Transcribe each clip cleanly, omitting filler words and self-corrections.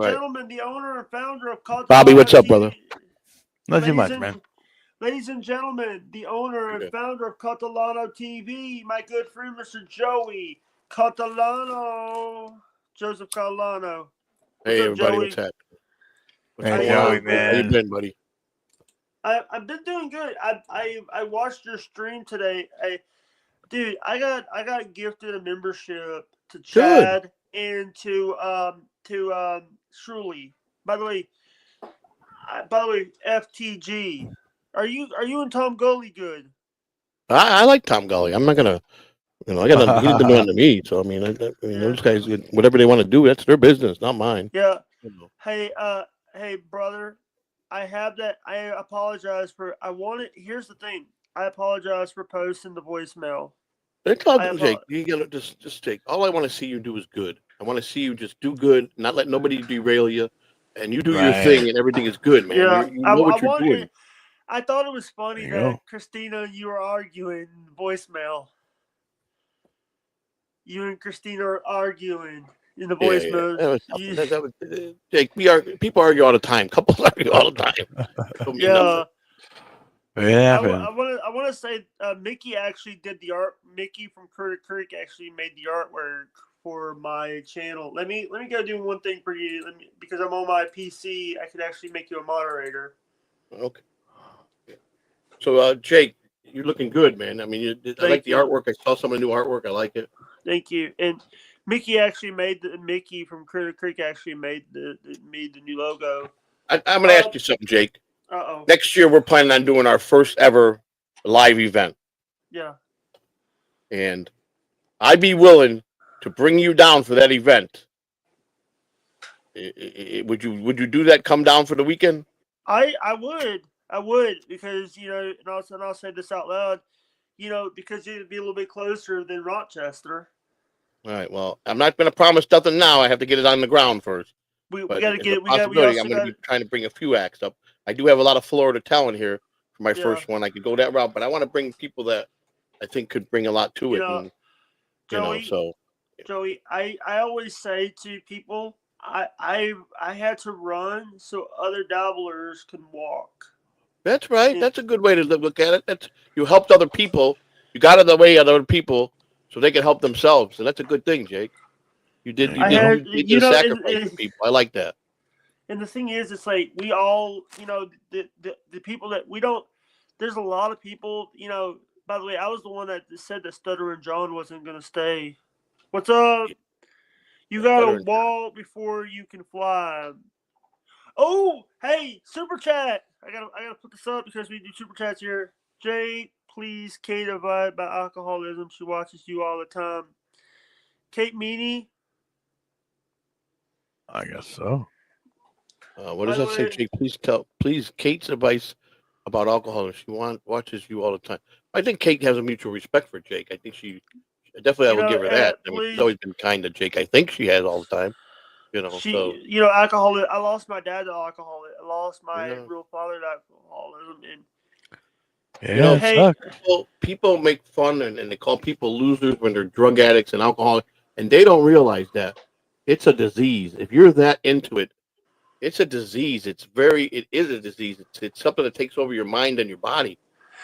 and gentlemen, the owner and founder of Bobby, Catalana what's up, TV. brother? Nothing much, man. Ladies and gentlemen, the owner and founder of Catalano TV, my good friend, Mr. Joey Catalano. Joseph Catalano. Hey, everybody, what's happening? Hey, Joey, man. How you been, buddy? I've been doing good. I watched your stream today. Dude, I got gifted a membership to Chad and to Shirley. By the way, FTG. Are you and Tom Gully good? I like Tom Gully. I'm not gonna, he didn't do nothing to me. So I mean, those guys, whatever they want to do, that's their business, not mine. Yeah. Hey, brother. I have that. I apologize for. Here's the thing. I apologize for posting the voicemail. Jake, you gotta just Jake. All I want to see you do is good. I want to see you just do good, not let nobody derail you, and you do your thing, and everything is good, man. Yeah, you know what you're doing. I thought it was funny that Christina, you were arguing in the voicemail. You and Christina are arguing in the voicemail. Jake, people argue all the time. Couples argue all the time. Yeah. Yeah, I want to say Mickey actually did the art. Mickey from Critter Creek actually made the artwork for my channel. Let me go do one thing for you. Because I'm on my PC, I could actually make you a moderator. Okay. So, Jake, you're looking good, man. I mean, I like the artwork. I saw some of the new artwork. I like it. Thank you. And Mickey actually Mickey from Critter Creek actually made the new logo. I'm going to ask you something, Jake. Uh-oh. Next year, we're planning on doing our first ever live event. Yeah. And I'd be willing to bring you down for that event. Would you do that? Come down for the weekend? I would because and I'll say this out loud, because it'd be a little bit closer than Rochester. All right. Well, I'm not going to promise nothing now. I have to get it on the ground first. We got to get it. I'm going to be trying to bring a few acts up. I do have a lot of Florida talent here for my first one. I could go that route, but I want to bring people that I think could bring a lot to it. Joey, I always say to people, I had to run so other dabblers can walk. That's right. That's a good way to look at it. You helped other people. You got out of the way of other people so they can help themselves, and that's a good thing, Jake. You did sacrifice for people. I like that. And the thing is, it's like we all, the people that we don't. There's a lot of people, By the way, I was the one that said that Stuttering John wasn't going to stay. What's up? You got to walk before you can fly. Oh, hey, super chat. I gotta put this up because we do super chats here. Jay, please, Kate avoid by alcoholism. She watches you all the time. Kate Meany. I guess so. What does that say, Jake? Please, Kate's advice about alcoholism. She watches you all the time. I think Kate has a mutual respect for Jake. I think I will give her that. I mean, she's always been kind to Jake. I think she has all the time. Alcoholic. I lost my dad to alcohol. I lost my real father to alcoholism. And people make fun and they call people losers when they're drug addicts and alcoholics, and they don't realize that it's a disease. If you're that into it, it's a disease. It is a disease. It's something that takes over your mind and your body,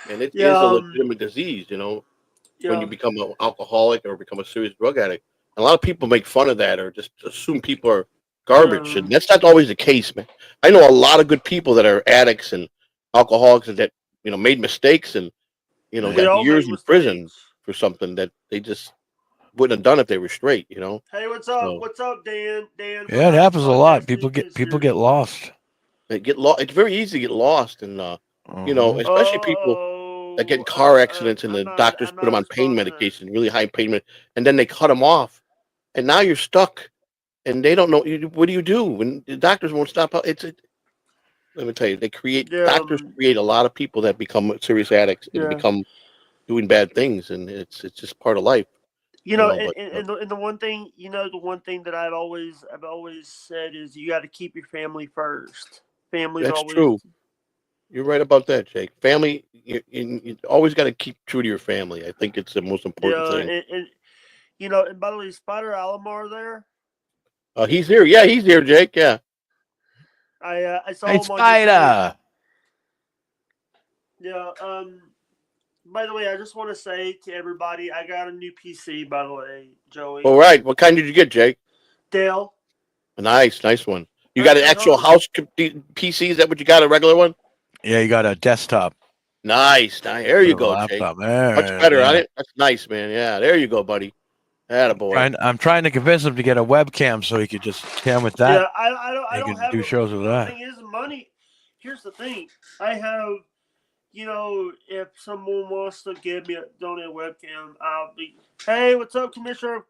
and it is a legitimate disease. When you become an alcoholic or become a serious drug addict. A lot of people make fun of that or just assume people are garbage, and that's not always the case, man. I know a lot of good people that are addicts and alcoholics and that made mistakes and got years in prison for something that they just wouldn't have done if they were straight. Hey, what's up? What's up, Dan? Dan. Yeah, it happens a lot. People get lost. They get lost. It's very easy to get lost, and especially people that get in car accidents and the doctors put them on pain medication, really high pain medication, and then they cut them off. And now you're stuck, and they don't know. What do you do when the doctors won't stop? Let me tell you, doctors create a lot of people that become serious addicts and become doing bad things, and it's just part of life. And the one thing, the one thing that I've always said is you got to keep your family first. That's true. You're right about that, Jake. Family, you always got to keep true to your family. I think it's the most important thing. And by the way, Spider Alamar there. He's here. Yeah, he's here, Jake. Yeah. I saw Hey, him on your Spider. page. Yeah. By the way, I just want to say to everybody, I got a new PC. By the way, Joey. All right. What kind did you get, Jake? Dale. Nice one. You got an actual house PC? Is that what you got? A regular one? Yeah, you got a desktop. Nice. There you go, Jake. Laptop. There, Much better yeah. on it. That's nice, man. Yeah, there you go, buddy. Attaboy. I'm trying to convince him to get a webcam so he could just cam with that. Yeah, I He don't can have do shows with that. The thing is, money. Here's the thing. I have, if someone wants to donate a webcam, I'll be. Hey, what's up, Commissioner?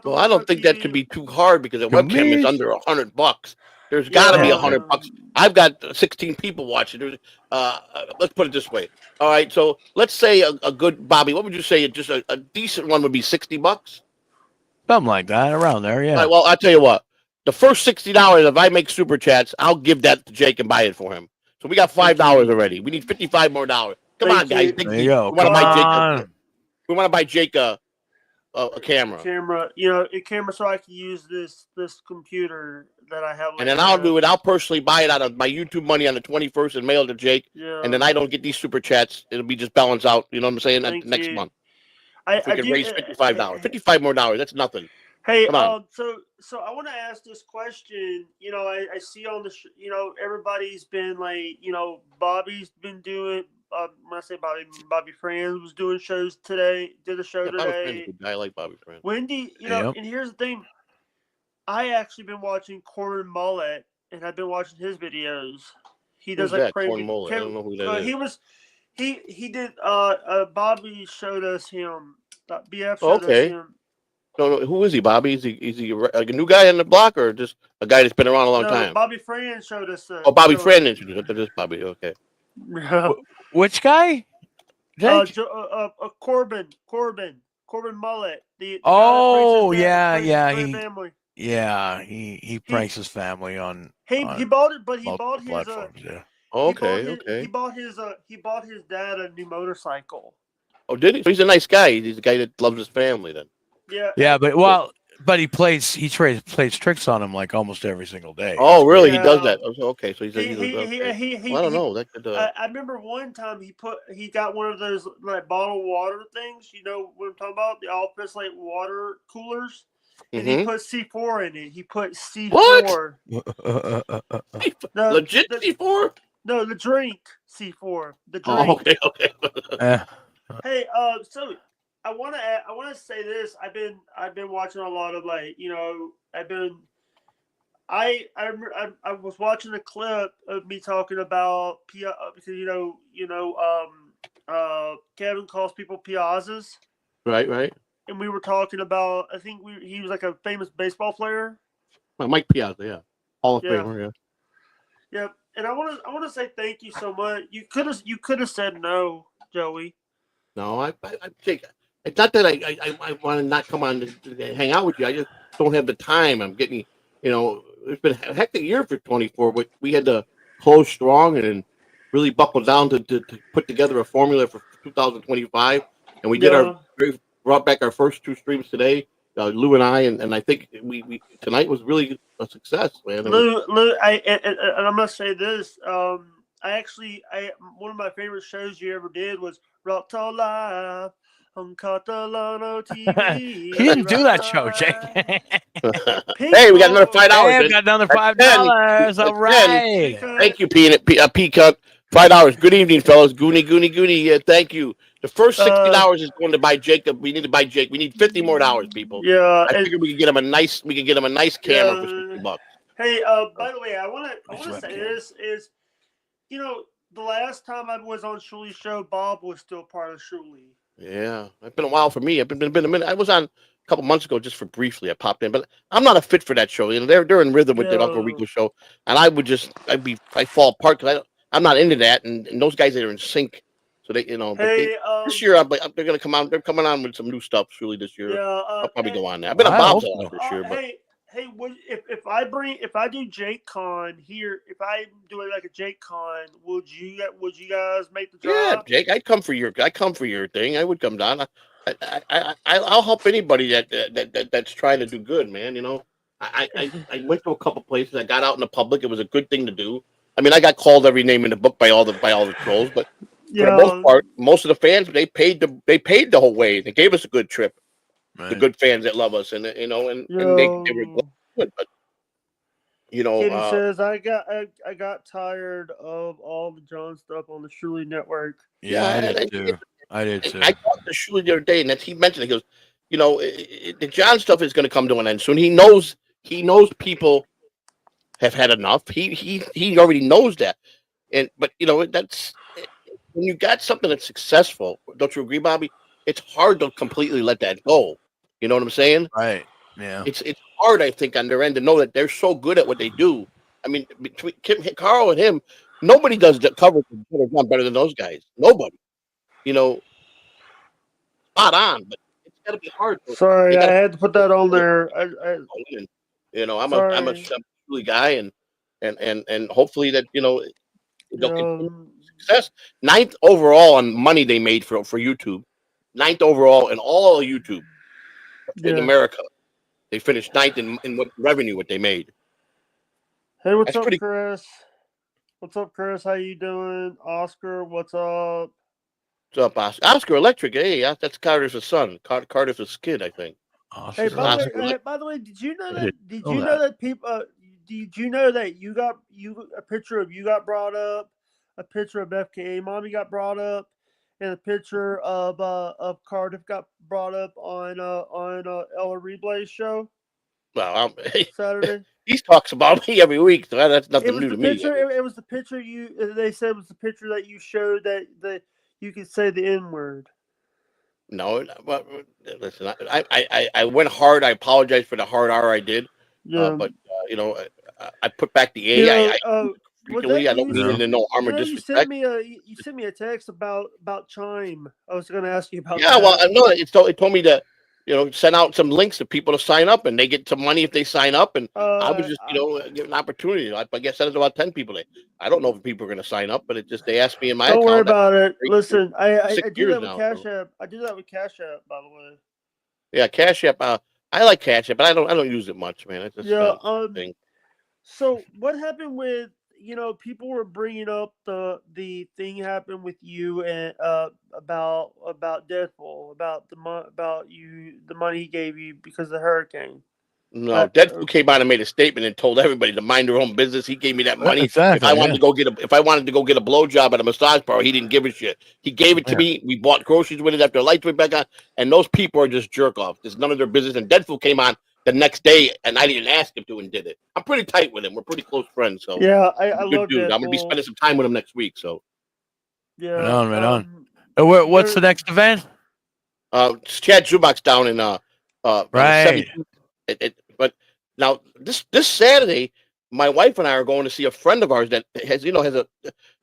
Well, I don't think that could be too hard because a webcam is under $100. There's got to be $100. I've got 16 people watching. Let's put it this way. All right, so let's say a good Bobby. What would you say? Just a decent one would be $60. Something like that, around there, yeah. All right, well, I'll tell you what. The first $60, if I make super chats, I'll give that to Jake and buy it for him. So we got $5 already. We need $55 more. Come on, guys. There you go. We want to buy Jake a camera. A camera so I can use this computer that I have. And then I'll do it. I'll personally buy it out of my YouTube money on the 21st and mail it to Jake. Yeah. And then I don't get these super chats. It'll be just balanced out. You know what I'm saying? Next month. If we can raise $55. $55 more. That's nothing. Hey, so I want to ask this question. I see on the, everybody's been like, Bobby's been doing. When I say Bobby Franz was doing shows today. Did a show today. I like Bobby Franz. Wendy, and here's the thing. I actually been watching Corbin Mullet, and I've been watching his videos. He does like crazy. I don't know who that is. He did. Bobby showed us him. BF showed us him. No, who is he, Bobby? Is he like a new guy on the block or just a guy that's been around a long time? Bobby Franz showed us. Bobby Franz introduced it. This Bobby. Okay. Which guy? Corbin Mullet. He pranks his family on. He bought it, but he bought his. Okay. He bought his dad a new motorcycle. Oh, did he? So he's a nice guy. He's a guy that loves his family. Then. Yeah. Yeah, but he plays tricks on him like almost every single day. Oh, really? Yeah. He does that. Okay, so I don't know. That could. I remember one time he got one of those like bottled water things. You know what I'm talking about? The office like water coolers. And he put C4 in it. He put C4. What? Legit C4? No, the drink C4. The drink. Oh, okay. Hey, so I want to say this. I've been watching a lot of like, I was watching a clip of me talking about because Kevin calls people piazzas. Right. And we were talking about, I think he was like a famous baseball player. Mike Piazza, yeah. Hall of Famer, yeah. Yeah, and I want to say thank you so much. You could have said no, Joey. No, Jake. It's not that I want to not come on to hang out with you. I just don't have the time. I'm getting, it's been a hectic year for 24. But we had to close strong and really buckle down to put together a formula for 2025. And we did brought back our first 2 streams today, Lou and I, and I think we tonight was really a success, man. Lou, and I'm gonna say this. One of my favorite shows you ever did was Rock to Live on Catalano TV. He didn't do that show, Jake. Hey, we got another $5. Hey, we got another $5. All right. Thank you, Peacock. $5. Good evening, fellas. Goonie. Yeah, thank you. The first $60 is going to buy Jacob. We need to buy Jake. We need $50 more, people. Yeah, I figure we can get him a nice. We can get him a nice camera for $60. Hey, by the way, I want to say this is, the last time I was on Shuli's show, Bob was still part of Shuli. Yeah, it's been a while for me. It's been a minute. I was on a couple months ago just for briefly. I popped in, but I'm not a fit for that show. They're in rhythm with the Uncle Rico show, and I fall apart because I'm not into that, and those guys are in sync. So they, this year they're gonna come out. They're coming on with some new stuff. Surely this year, I'll probably go on there. I've been a Bob's a lot this year, but if I do Jake Con here, if I do it like a Jake Con, would you guys make the drive? Yeah, Jake, I come for your thing. I would come down. I'll help anybody that's trying to do good, man. I went to a couple places. I got out in the public. It was a good thing to do. I mean, I got called every name in the book by all the trolls, but for the most part, most of the fans they paid the whole way. They gave us a good trip. Right. The good fans that love us, and they were glad to do it. But Kitty says I got tired of all the John stuff on the Shirley Network. Yeah, I did too. I talked to Shirley the other day, and he mentioned, he goes, the John stuff is going to come to an end soon. He knows people have had enough. He already knows that, but that's when you got something that's successful. Don't you agree, Bobby? It's hard to completely let that go. You know what I'm saying? Right. Yeah. It's hard, I think, on their end to know that they're so good at what they do. I mean, between Carl and him, nobody does the coverage better than those guys. Nobody. Spot on, but it's got to be hard. Sorry, I had to put that on there. I'm a Shirley guy, and hopefully that they'll continue success. 9th overall on money they made for YouTube. 9th overall in all of YouTube in America. They finished 9th in what revenue what they made. Hey, what's up, Chris? What's up, Chris? How you doing? Oscar, what's up? What's up, Oscar Electric? Hey, that's Carter's son. Carter's kid, I think. Hey, by the way, did you know that? Did you know that people? Did you know that a picture of you got brought up, a picture of FKA Mommy got brought up, and a picture of Cardiff got brought up on Ella Reblay's show. Well, Saturday. He talks about me every week, so that's nothing new to me. It was the picture they said it was the picture that you showed that you could say the N-word. No, but listen, I went hard. I apologize for the hard R I did. Yeah. But I put back the A. I don't mean it in no harm or disrespect. You sent me a text about Chime. I was going to ask you about. Yeah, well, I know it told me to send out some links to people to sign up, and they get some money if they sign up. And I was just give an opportunity. I guess sent it to about 10 people. I don't know if people are going to sign up, but they asked me in my. Don't account. worry about it. Listen, I do that with now, Cash App. I do that with Cash App, by the way. Yeah, Cash App. I like Cash App, but I don't use it much, man. It's just thing. So what happened with people were bringing up the thing happened with you and about Deadpool about the money he gave you because of the hurricane. No, Deadpool came out and made a statement and told everybody to mind their own business. He gave me that money. Exactly, if I wanted to go get a blowjob at a massage parlor, he didn't give a shit. He gave it to me. We bought groceries with it after the lights went back on. And those people are just jerk offs. It's none of their business. And Deadpool came on the next day, and I didn't ask him to, and did it. I'm pretty tight with him. We're pretty close friends. So yeah, I love dude. Deadpool. I'm gonna be spending some time with him next week. So yeah, right on. What's the next event? Chad Zubak's down in right. But now this Saturday, my wife and I are going to see a friend of ours that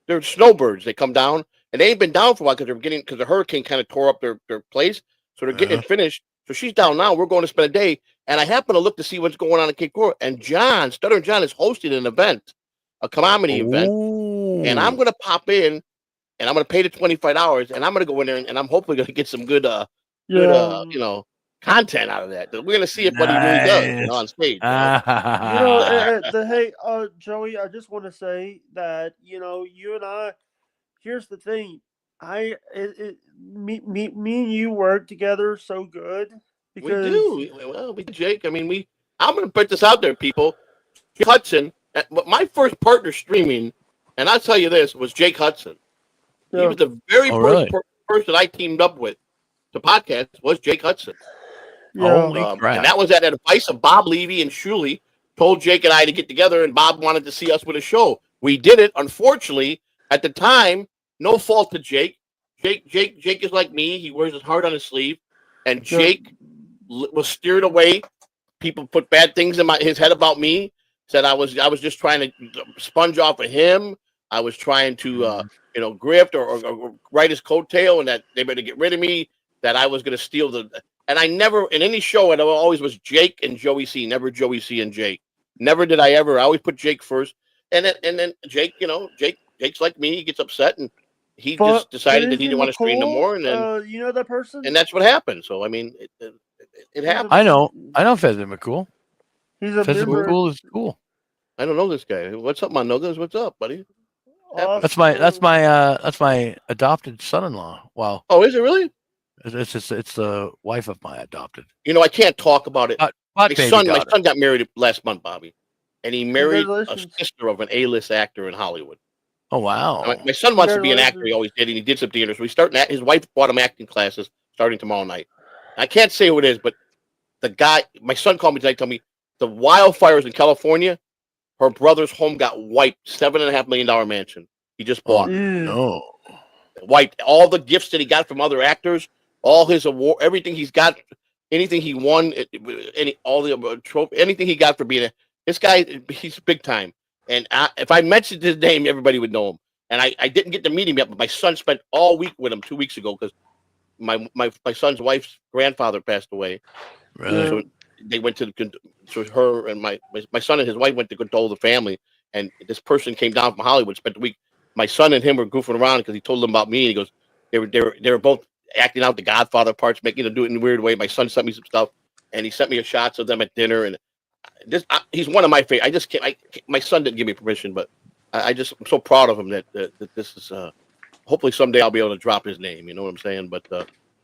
they're snowbirds. They come down and they ain't been down for a while because the hurricane kind of tore up their place, so they're getting it finished. So she's down now. We're going to spend a day, and I happen to look to see what's going on in Cape Coral. And Stuttering John is hosting an event, a comedy event, and I'm going to pop in, and I'm going to pay the $25, and I'm going to go in there, and I'm hopefully going to get some good content out of that. We're going to see what he really does on stage. Hey, Joey, I just want to say that you and I. Here's the thing. Me and you work together so good because we do. We Jake. I mean, I'm going to put this out there, people. Jake Hudson. My first partner streaming, and I'll tell you this, was Jake Hudson. Yeah. He was the very first person I teamed up with to podcast was Jake Hudson. Yeah. And that was at advice of Bob Levy and Shuley told Jake and I to get together, and Bob wanted to see us with a show. We did it. Unfortunately, at the time, no fault to Jake. Jake is like me. He wears his heart on his sleeve, and Jake was steered away. People put bad things in his head about me. Said I was just trying to sponge off of him. I was trying to grift or write his coattail, and that they better get rid of me. That I was going to steal and I never in any show. It always was Jake and Joey C. Never Joey C. and Jake. Never did I ever. I always put Jake first, and then Jake. Jake's like me. He gets upset and. He just decided that he didn't want to stream no more, and then you know that person, and that's what happened. So I mean, it happened. I know Fezzik McCool. He's a Physical member. cool is cool. I don't know this guy. What's up, my nuggets? What's up, buddy? That's my adopted son-in-law. Wow. Oh, is it really? It's the wife of my adopted. You know, I can't talk about it. My son got married last month, Bobby, and he married a Congratulations. sister of an A-list actor in Hollywood. Oh wow. My son wants to be an actor. He always did, and he did some theater. So his wife bought him acting classes starting tomorrow night. I can't say who it is, but the guy, my son called me tonight, told me the wildfires in California, her brother's home got wiped. $7.5 million mansion he just bought. No. Wiped all the gifts that he got from other actors, all his award, everything he's got, anything he won, anything he got for being this guy. He's big time. And if I mentioned his name, everybody would know him. And I didn't get to meet him yet, but my son spent all week with him 2 weeks ago because my son's wife's grandfather passed away. Really? So they went to her and my son and his wife went to console the family. And this person came down from Hollywood, spent the week. My son and him were goofing around because he told them about me. And he goes, they were both acting out the Godfather parts, making do it in a weird way. My son sent me some stuff, and he sent me shots of them at dinner. And he's one of my favorite. I just can't. My son didn't give me permission, but I'm so proud of him that this is. Hopefully someday I'll be able to drop his name. You know what I'm saying? But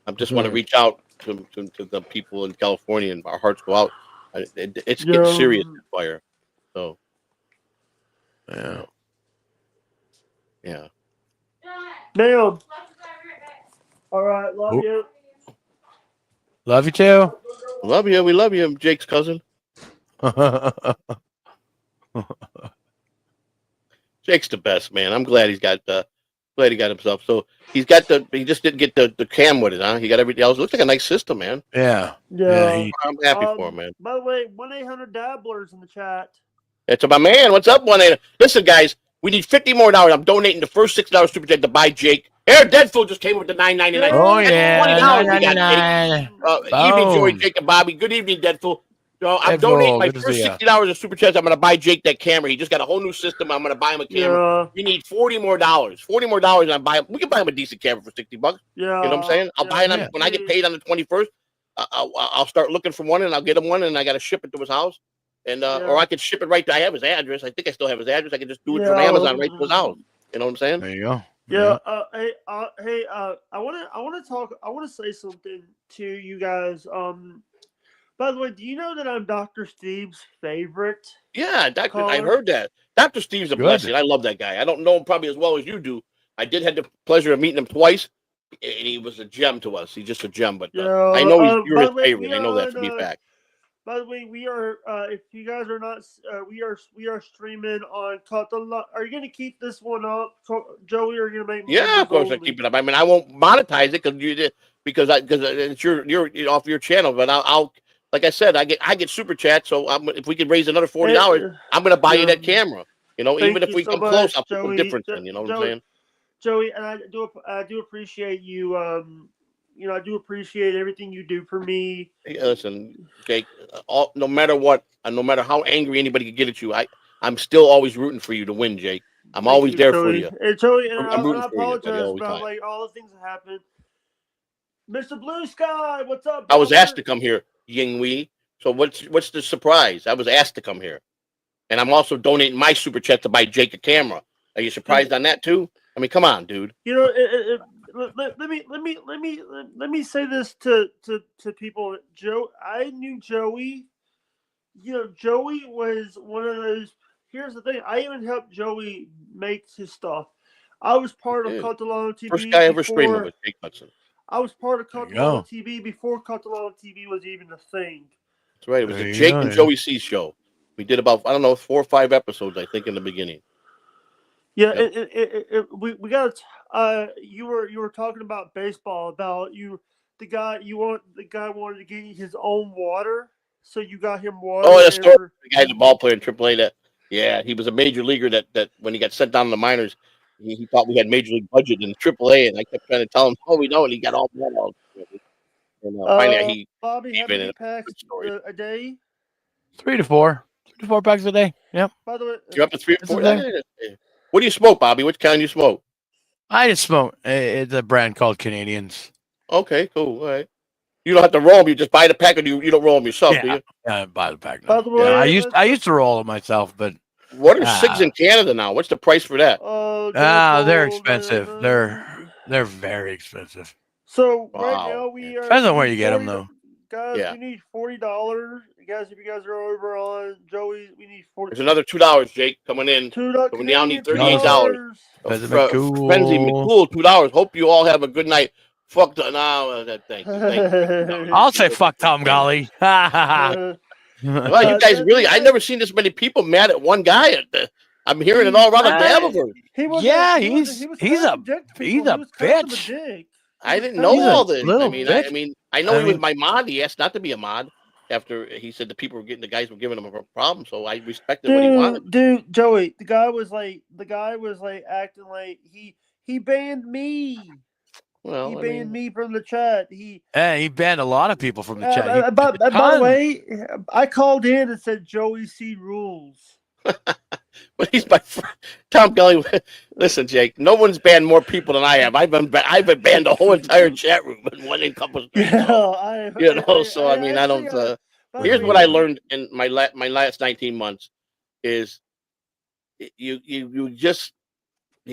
I just want to reach out to the people in California, and our hearts go out. It's getting serious fire. So yeah. Damn. All right, love you. Love you too. Love you. We love you, Jake's cousin. Jake's the best, man. I'm glad he got himself. So he just didn't get the cam with it, huh? He got everything else. It looks like a nice system, man. Yeah. I'm happy for him, man. By the way, 1-800-Dabblers in the chat. It's my man. What's up, 1-800? Listen, guys, we need $50 more. I'm donating the first $6 super chat to buy Jake. Air Deadpool just came with the $9.99. Oh yeah, $20 we got, evening, Joey, Jake, and Bobby. Good evening, Deadpool. So I'm donating my first $60 of super chats. I'm going to buy Jake that camera. He just got a whole new system. I'm going to buy him a camera. We need $40 more. $40 more, and we can buy him a decent camera for $60. Yeah, you know what I'm saying? I'll buy it when I get paid on the 21st. I'll start looking for one, and I'll get him one, and I got to ship it to his house, and or I could ship it right to. I have his address. I think I still have his address. I can just do it from Amazon right to his house. You know what I'm saying? There you go. Yeah. Hey. I want to say something to you guys. By the way, do you know that I'm Dr. Steve's favorite? Yeah, I heard that. Dr. Steve's a blessing. I love that guy. I don't know him probably as well as you do. I did have the pleasure of meeting him twice, and he was a gem to us. He's just a gem. But I know you're his favorite. I know that to be a fact. By the way, we are. If you guys are not, we are streaming on Catalan. Are you going to keep this one up, Joey? Or are you going to make? Yeah, of course I keep it up. I mean, I won't monetize it because it's you're off your channel. But I'll like I said, I get super chat. So if we can raise another $40, I'm going to buy you that camera. You know, even if we come close, I'll put some difference in. You know what I'm saying? Joey, and I do appreciate you. I do appreciate everything you do for me. Hey, listen, Jake, no matter what, and no matter how angry anybody can get at you, I'm still always rooting for you to win, Jake. I'm always there for you. And Joey, and I'm I apologize about all the things that happened. Mr. Blue Sky, what's up, brother? I was asked to come here, Ying Wei. So what's the surprise? I was asked to come here. And I'm also donating my super chat to buy Jake a camera. Are you surprised on that too? I mean, come on, dude. You know, let me say this to people. I knew Joey. You know, Joey was one of those. Here's the thing. I even helped Joey make his stuff. I was part of Catalan TV. First guy ever streamed with Jake Hudson. I was part of Catalan TV before Catalan TV was even a thing. That's right. It was a Jake and Joey C show. We did about 4 or 5 episodes, I think, in the beginning. Yeah, we got. You were talking about baseball, about the guy wanted to get his own water, so you got him water. Oh, that's the guy, the ball player in AAA. He was a major leaguer that when he got sent down to the minors, he thought we had major league budget in AAA, and I kept trying to tell him, "Oh, we don't." And he got all that. And finally, Bobby, how many packs a day? 3 to 4. 3 to 4 packs a day. Yep. By the way, you're up to 3 or 4. What do you smoke, Bobby? Which kind do you smoke? I just smoke. It's a brand called Canadians. Okay, cool. All right. You don't have to roll them. You just buy the pack, and you don't roll them yourself, do you? Yeah, buy the pack. By Now. the Yeah, way, I used to roll it myself, but What are cigs in Canada now? What's the price for that? they're expensive. They're very expensive. So right Wow. now we are. Depends on where you get them, though. Guys, Yeah. we need $40. Guys, if you guys are over on Joey, we need 40. There's another $2, Jake, coming in. $2. So we now need Canadian $38. Frenzy Frenzy McCool, $2. Hope you all have a good night. Fuck the thank you. No. I'll say fuck Tom Golly. Well, you guys really, I never seen this many people mad at one guy. I'm hearing it all around the Davenport. He's a bitch. I didn't know all this. I know he was mean- my mod. He asked not to be a mod after he said the guys were giving him a problem. So I respected what he wanted. Dude, Joey, the guy was acting like he banned me. Well, He banned me from the chat. He banned a lot of people from the chat. by the way, I called in and said Joey C rules. But he's my friend. Tom Gully. Listen, Jake. No one's banned more people than I have. I've been banned the whole entire chat room in one couple. Yeah, I don't. Here's what I learned in my last 19 months is you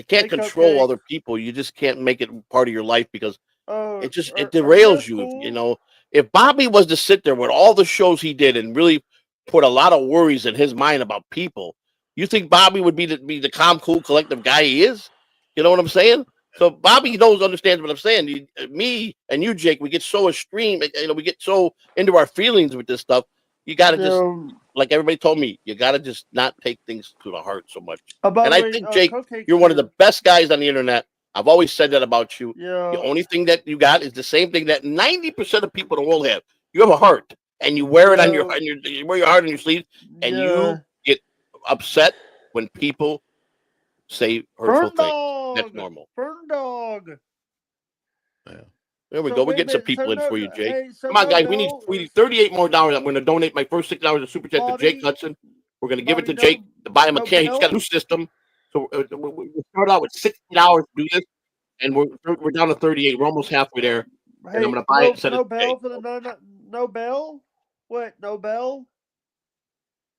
can't control other people. You just can't make it part of your life because it derails you. Cool? You know, if Bobby was to sit there with all the shows he did and really put a lot of worries in his mind about people, you think Bobby would be the calm, cool, collective guy he is? You know what I'm saying? So Bobby understands what I'm saying. Me and you, Jake, we get so extreme. We get so into our feelings with this stuff. You got to just, like everybody told me, you got to just not take things to the heart so much. And I think, Jake, you're one of the best guys on the internet. I've always said that about you. Yeah. The only thing that you got is the same thing that 90% of people in the world have. You have a heart, and you wear it on your you wear your heart on your sleeve, and you get upset when people say hurtful things. That's normal. Burn dog. Yeah. There we go. We're getting some people in for you, Jake. Come on, guys. We need $38 more. I'm going to donate my first $6 of super chat to Jake Hudson. We're going to give it to Jake to buy him a can. He's got a new system. So we start out with $60 to do this, and we're down to 38. We're almost halfway there. And I'm going to buy it and send it to Jake. No bell? What? No bell?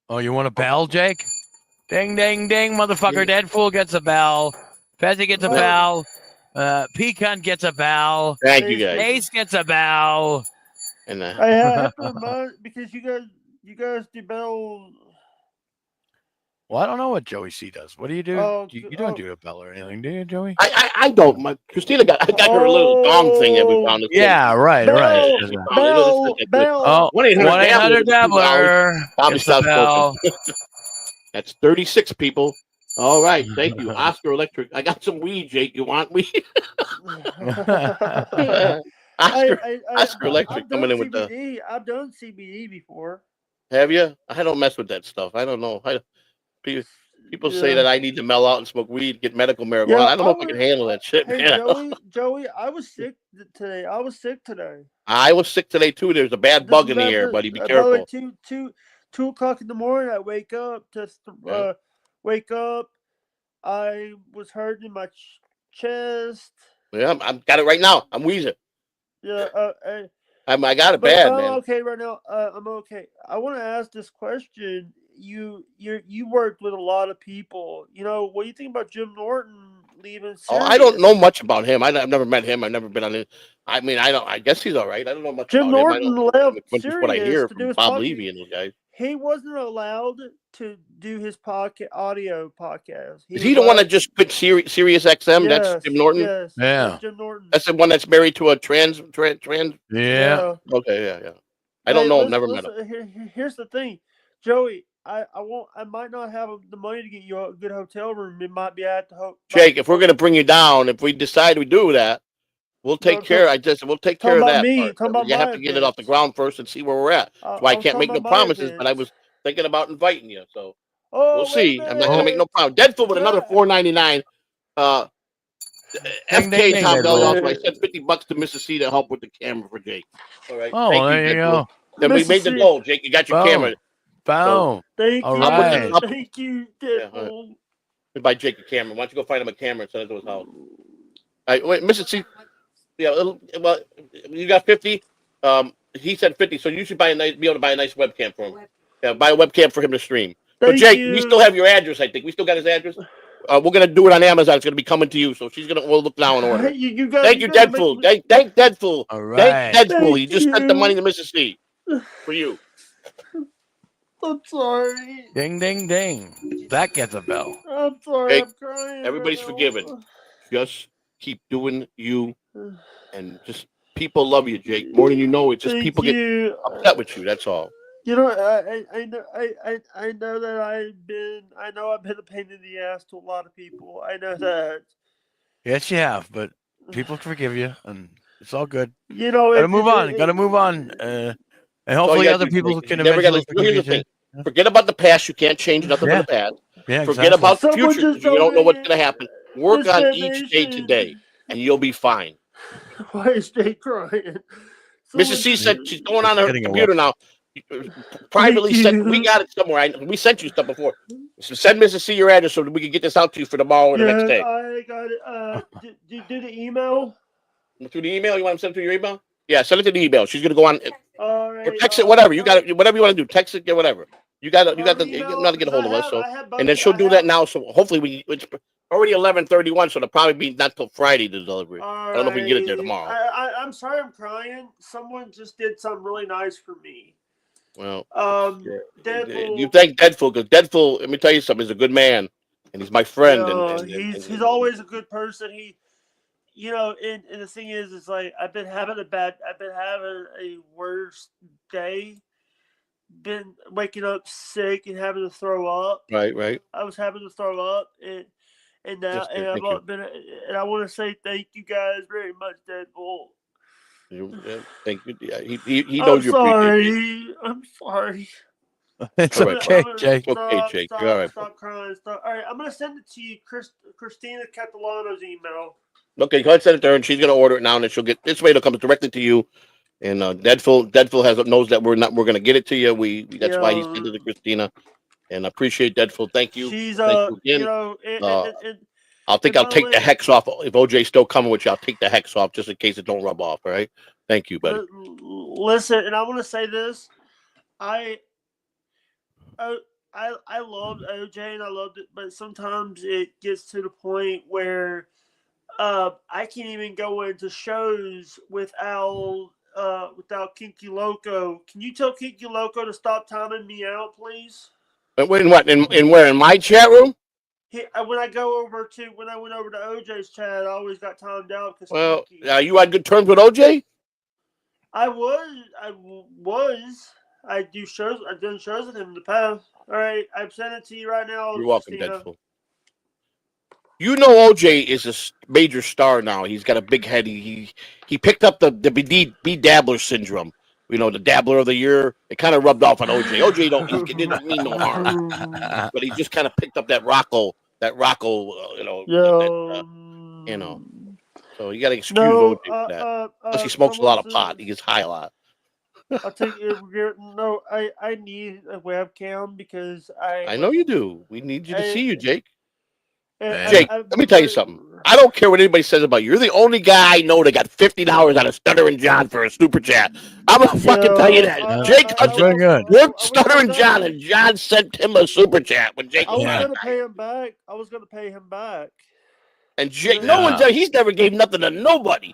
Oh, you want a bell, Jake? Ding, ding, ding, motherfucker. Deadpool gets a bell. Fezzy gets a bell. Pecan gets a bell. Thank you, guys. Ace gets a bell. And I have to remind because you guys do bell. Well, I don't know what Joey C does. What do you do? Oh, you don't do a bell or anything, do you, Joey? I don't. Christina got her little dong thing that we found. Yeah, right. Bell. Oh, 1-800 Dabbler. Bobby South. That's 36 people. All right, thank you, Oscar Electric. I got some weed, Jake. You want weed? Oscar Electric coming in with CBD. I've done CBD before. Have you? I don't mess with that stuff. I don't know. People say that I need to melt out and smoke weed, get medical marijuana. Yeah, I don't know if I can handle that shit. Hey, man. Joey, I was sick today. I was sick today too. There's a bad bug in the air, buddy. Be careful. 2 o'clock in the morning, I wake up. I was hurting my chest. Yeah, I've got it right now. I'm wheezing. Yeah, I got it bad, man. I'm okay right now. I'm okay. I want to ask this question. You worked with a lot of people. What do you think about Jim Norton leaving? Oh, I don't know much about him. I've never met him. I've never been on it. I mean, I guess he's all right. I don't know much Jim about Norton him. left Just what I hear to from Bob Levy and those guys. He wasn't allowed to do his audio podcast. Is he the one that just quit Sirius XM? Yes, that's Jim Norton? Yes, yeah. That's Jim Norton. That's the one that's married to a trans. Yeah. Okay, yeah. I don't know him, never met him. Here's the thing, Joey. I might not have the money to get you a good hotel room. It might be at the Jake, if we're gonna bring you down, if we decide we do that, we'll take care. We'll take care of that. You have to get it off the ground first and see where we're at. That's why I can't make no promises. But I was thinking about inviting you, so we'll see. I'm not gonna make no promise. Deadfoot with another $4.99. FK Tom Belly also. I sent $50 to Mrs. C to help with the camera for Jake. All right. Oh, there you go. Then we made the goal, Jake. You got your camera. Boom. Thank you. Right. Thank you, Deadpool. Buy Jake a camera. Why don't you go find him a camera and send it to his house? All right, wait, Mrs. C. Yeah, well, you got 50. He said 50, so you should be able to buy a nice webcam for him. Yeah, buy a webcam for him to stream. But Thank Jake, you. we still have your address. I think we still got his address. We're gonna do it on Amazon. It's gonna be coming to you, so we'll look now and order. You guys, Thank you, Deadpool. Thank Deadpool. All right. Thank Deadpool. Thank He just sent the you. money to Mississippi for you. I'm sorry. Ding, ding, ding. That gets a bell. I'm sorry. Jake, I'm crying. everybody's right now. forgiven. Just keep doing you, and just people love you, Jake, more than you know. It's just Thank people you. get upset with you. That's all. You know, I know that I know I've been a pain in the ass to a lot of people. I know that. Yes, you have, but people forgive you, and it's all good. You know, Gotta move on. Gotta move on. And hopefully gotta other do, people Jake. can You never gotta- eventually here's the forgive you. thing. Forget about the past. You can't change nothing Yeah. from the past. Yeah, Forget exactly. about the Someone future. just 'Cause you don't know what's donated going to happen. Work this on each day donation. today, and you'll be fine. Why is Jake crying? Mrs. C said she's going on her Getting a computer now. Privately Thank sent. you. We got it somewhere. We sent you stuff before. So send Mrs. C your address so that we can get this out to you for tomorrow or the next day. I got it. Do the email. Through the email, you want to send it through your email? Yeah, send it to the email. She's gonna go on All right. or text it. Whatever you got. Whatever you want to do. Text it. Get whatever. You got to get a hold of us. So and then she'll do that now. So hopefully it's already 11:31. So it'll probably be not till Friday the delivery. I don't know if we can get it there tomorrow. I'm sorry, I'm crying. Someone just did something really nice for me. Well, Deadpool. you thank Deadpool because Deadpool. Let me tell you something. He's a good man and he's my friend. He's always a good person. You know, and the thing is like I've been having a worse day. Been waking up sick and having to throw up. Right. I was having to throw up, and now and I want to say thank you guys very much, Deadpool. Thank you. Yeah, he knows you appreciate it. I'm sorry. It's All right, okay, Jake. Okay, Jake. Stop, All right. Stop crying. Stop. All right, I'm gonna send it to you, Christina Catalano's email. Okay, go ahead and send it to her, and she's gonna order it now, and then she'll get this way. It'll come directly to you. And Deadpool knows that we're gonna get it to you. That's why he sent it to Christina. And I appreciate Deadpool. Thank you. She's Thank you again. you know, I'll take the hex off if OJ's still coming with you. I'll take the hex off just in case it don't rub off. All right. Thank you, buddy. Listen, and I want to say this. I loved OJ and I loved it, but sometimes it gets to the point where I can't even go into shows without Kinky Loco. Can you tell Kinky Loco to stop timing me out, please? In what? In where? In my chat room? When I went over to OJ's chat, I always got timed out because. Well, you had good terms with OJ? I do shows. I've done shows with him in the past. All right, I've sent it to you right now. You're welcome, Deadpool. You know OJ is a major star now. He's got a big head. He picked up the B Dabbler syndrome. You know, the Dabbler of the Year. It kind of rubbed off on OJ. OJ didn't mean no harm, but he just kind of picked up that Rocco. So you got to excuse OJ for that. Plus, he smokes a lot of pot. He gets high a lot. I'll take it. No, I need a webcam because I know you do. We need you to see you, Jake. Man. Jake, let me tell you something. I don't care what anybody says about you. You're the only guy I know that got $50 out of Stuttering John for a super chat. I'm gonna fucking tell you that. Jake Hudson worked Stuttering John, and John sent him a super chat when Jake. I was gonna pay him back. And Jake, he's never gave nothing to nobody.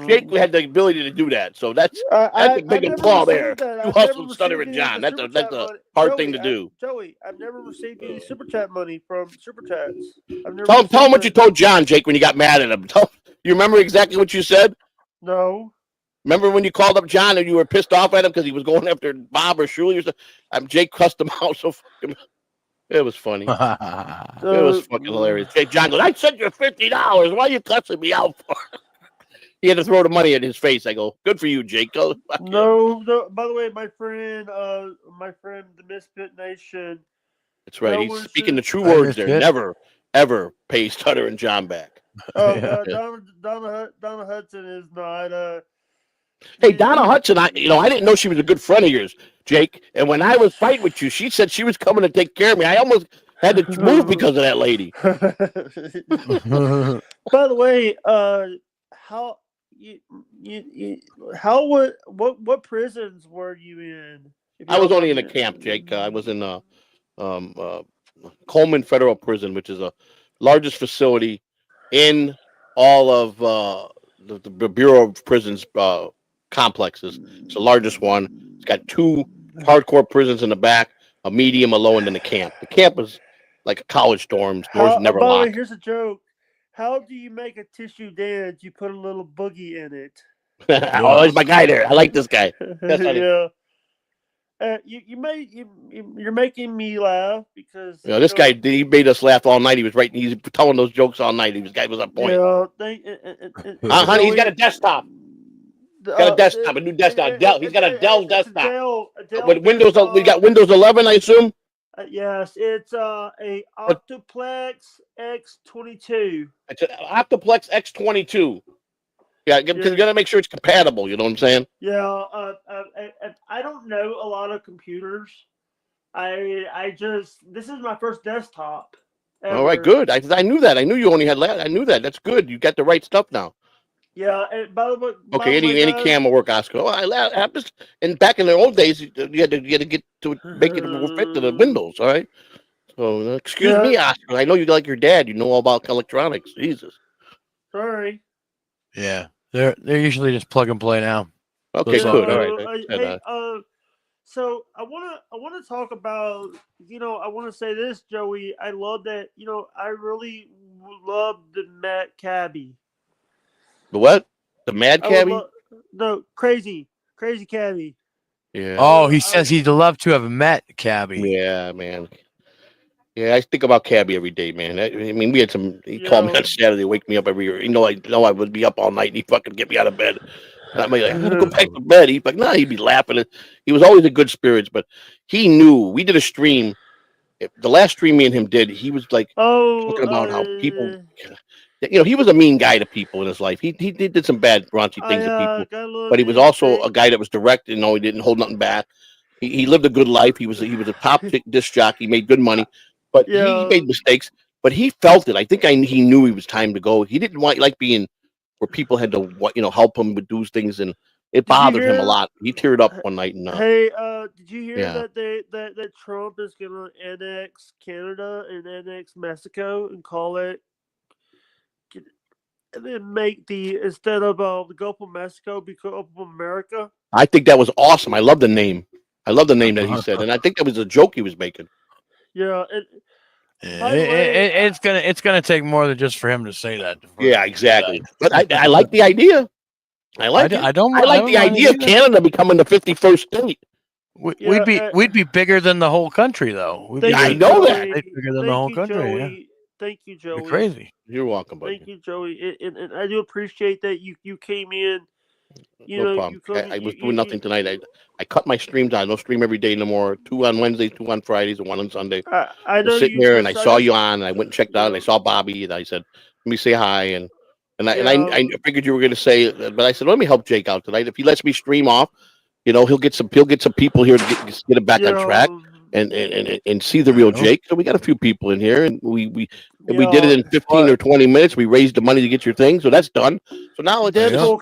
Jake had the ability to do that, so that's a big applause there. You hustled Stuttering John. That's a hard thing to do. Joey, I've never received any super chat money from super chats. Tell him what you told John, Jake, when you got mad at him. You remember exactly what you said? No. Remember when you called up John and you were pissed off at him because he was going after Bob or Shuley or something? Jake cussed him out so fucking. It was funny. It was fucking hilarious. Jake John goes, I sent you $50. Why are you cussing me out for? He had to throw the money in his face. I go, good for you, Jake. Go, no. By the way, my friend, the Misfit Nation. That's right. He's speaking the true words there. Never, ever pay Stutter and John back. Donna Hudson is not. Hey, Donna Hudson, I didn't know she was a good friend of yours, Jake. And when I was fighting with you, she said she was coming to take care of me. I almost had to move because of that lady. By the way, how what prisons were you in? If you I was don't only in mind a me- camp, Jake. I was in Coleman Federal Prison, which is a largest facility in all of the Bureau of Prisons complexes. It's the largest one. It's got 2 hardcore prisons in the back, a medium, a low, and then the camp. The camp is like a college dorms. Doors How? never By the way, lock. here's a joke. How do you make a tissue dance? You put a little boogie in it. Oh, there's my guy there. I like this guy. That's funny. Yeah. You're making me laugh because You know, this guy, he made us laugh all night. He was writing, he's telling those jokes all night. Guy was on point. Yeah, Honey, he's got a desktop. Got a desktop, a new desktop. Dell. He's got a Dell desktop. A Dell With Windows, desktop. we got Windows 11, I assume. Yes, it's a Octoplex X22. It's an Optiplex X22. Yeah, because you got to make sure it's compatible. You know what I'm saying? Yeah, I don't know a lot of computers. I just this is my first desktop. All right, ever. good. I knew that. I knew you only had I knew that. That's good. You got the right stuff now. Yeah, and by the way, Okay, any cam will work, Oscar. Oh, I just and back in the old days, you had to get to make it fit to the Windows. All right. So excuse me, Oscar. I know you like your dad. You know all about electronics. Jesus. Sorry. Yeah, they're usually just plug and play now. Okay, So, good. All right. So I wanna talk about I wanna say this, Joey. I love that I really love the Matt Cabby. The what? The Mad Cabbie? No, crazy Cabby. Yeah. Oh, he says he'd love to have met Cabby. Yeah, man. Yeah, I think about Cabby every day, man. I mean, we had some. He called me on Saturday, wake me up every year. I would be up all night, and he fucking get me out of bed. And I'm like, I'm gonna go back to bed. He's like, nah, he'd be laughing. He was always in good spirits, but he knew. We did a stream. The last stream me and him did, he was like talking about how people. He was a mean guy to people in his life. He did some bad, raunchy things to people, but he was also a guy that was direct. He didn't hold nothing back. He lived a good life. He was a top disc jockey, made good money, but he made mistakes. But he felt it. I think he knew he was time to go. He didn't like being where people had to help him with those things, and it bothered him a lot. He teared up one night. And did you hear that Trump is gonna annex Canada and annex Mexico and call it? And then make instead of the Gulf of Mexico be Gulf of America. I think that was awesome. I love the name. I love the name that he said, and I think that was a joke he was making. Yeah, it's gonna take more than just for him to say that. Yeah, exactly. But I like the idea. I like the idea of Canada becoming the 51st state. We'd be bigger than the whole country, though. I know that. Bigger than the whole country. Yeah. Thank you, Joey. You're crazy. You're welcome, buddy. Thank you, Joey. And I do appreciate that you came in. No problem. I was doing nothing tonight. I cut my streams out. I don't stream every day no more. 2 on Wednesdays, 2 on Fridays, and 1 on Sunday. I know sitting there, and I saw you on, and I went and checked out, and I saw Bobby, and I said, "Let me say hi." And I figured you were going to say, but I said, "Let me help Jake out tonight. If he lets me stream off, he'll get some people here to get it back on track." And see the real Jake. So we got a few people in here, and we did it in 15 or 20 minutes. We raised the money to get your thing, so that's done. So now it's Deadpool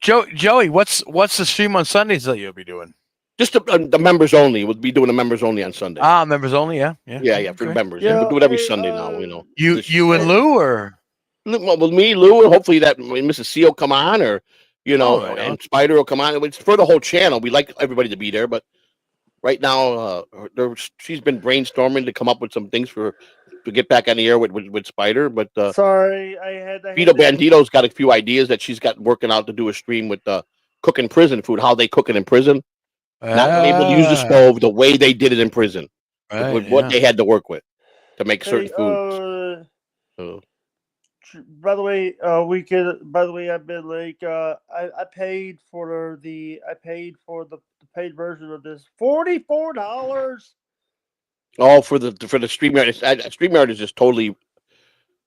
Joey, what's the stream on Sundays that you'll be doing? Just the members only. We'll be doing the members only on Sunday. Members only, yeah. For the members. Yeah, we'll do it every Sunday now. You and Lou, or with me, Lou, and hopefully that Mrs. C will come on, or and Spider will come on. It's for the whole channel. We like everybody to be there, but right now, she's been brainstorming to come up with some things to get back on the air with Spider. But sorry, I had Vito Bandito's got a few ideas that she's got working out to do a stream with cooking prison food, how they cook it in prison, not able to use the stove the way they did it in prison, with what they had to work with to make certain foods. By the way, I've been like, I paid for the paid version of this $44. Oh, for the StreamYard. StreamYard is just totally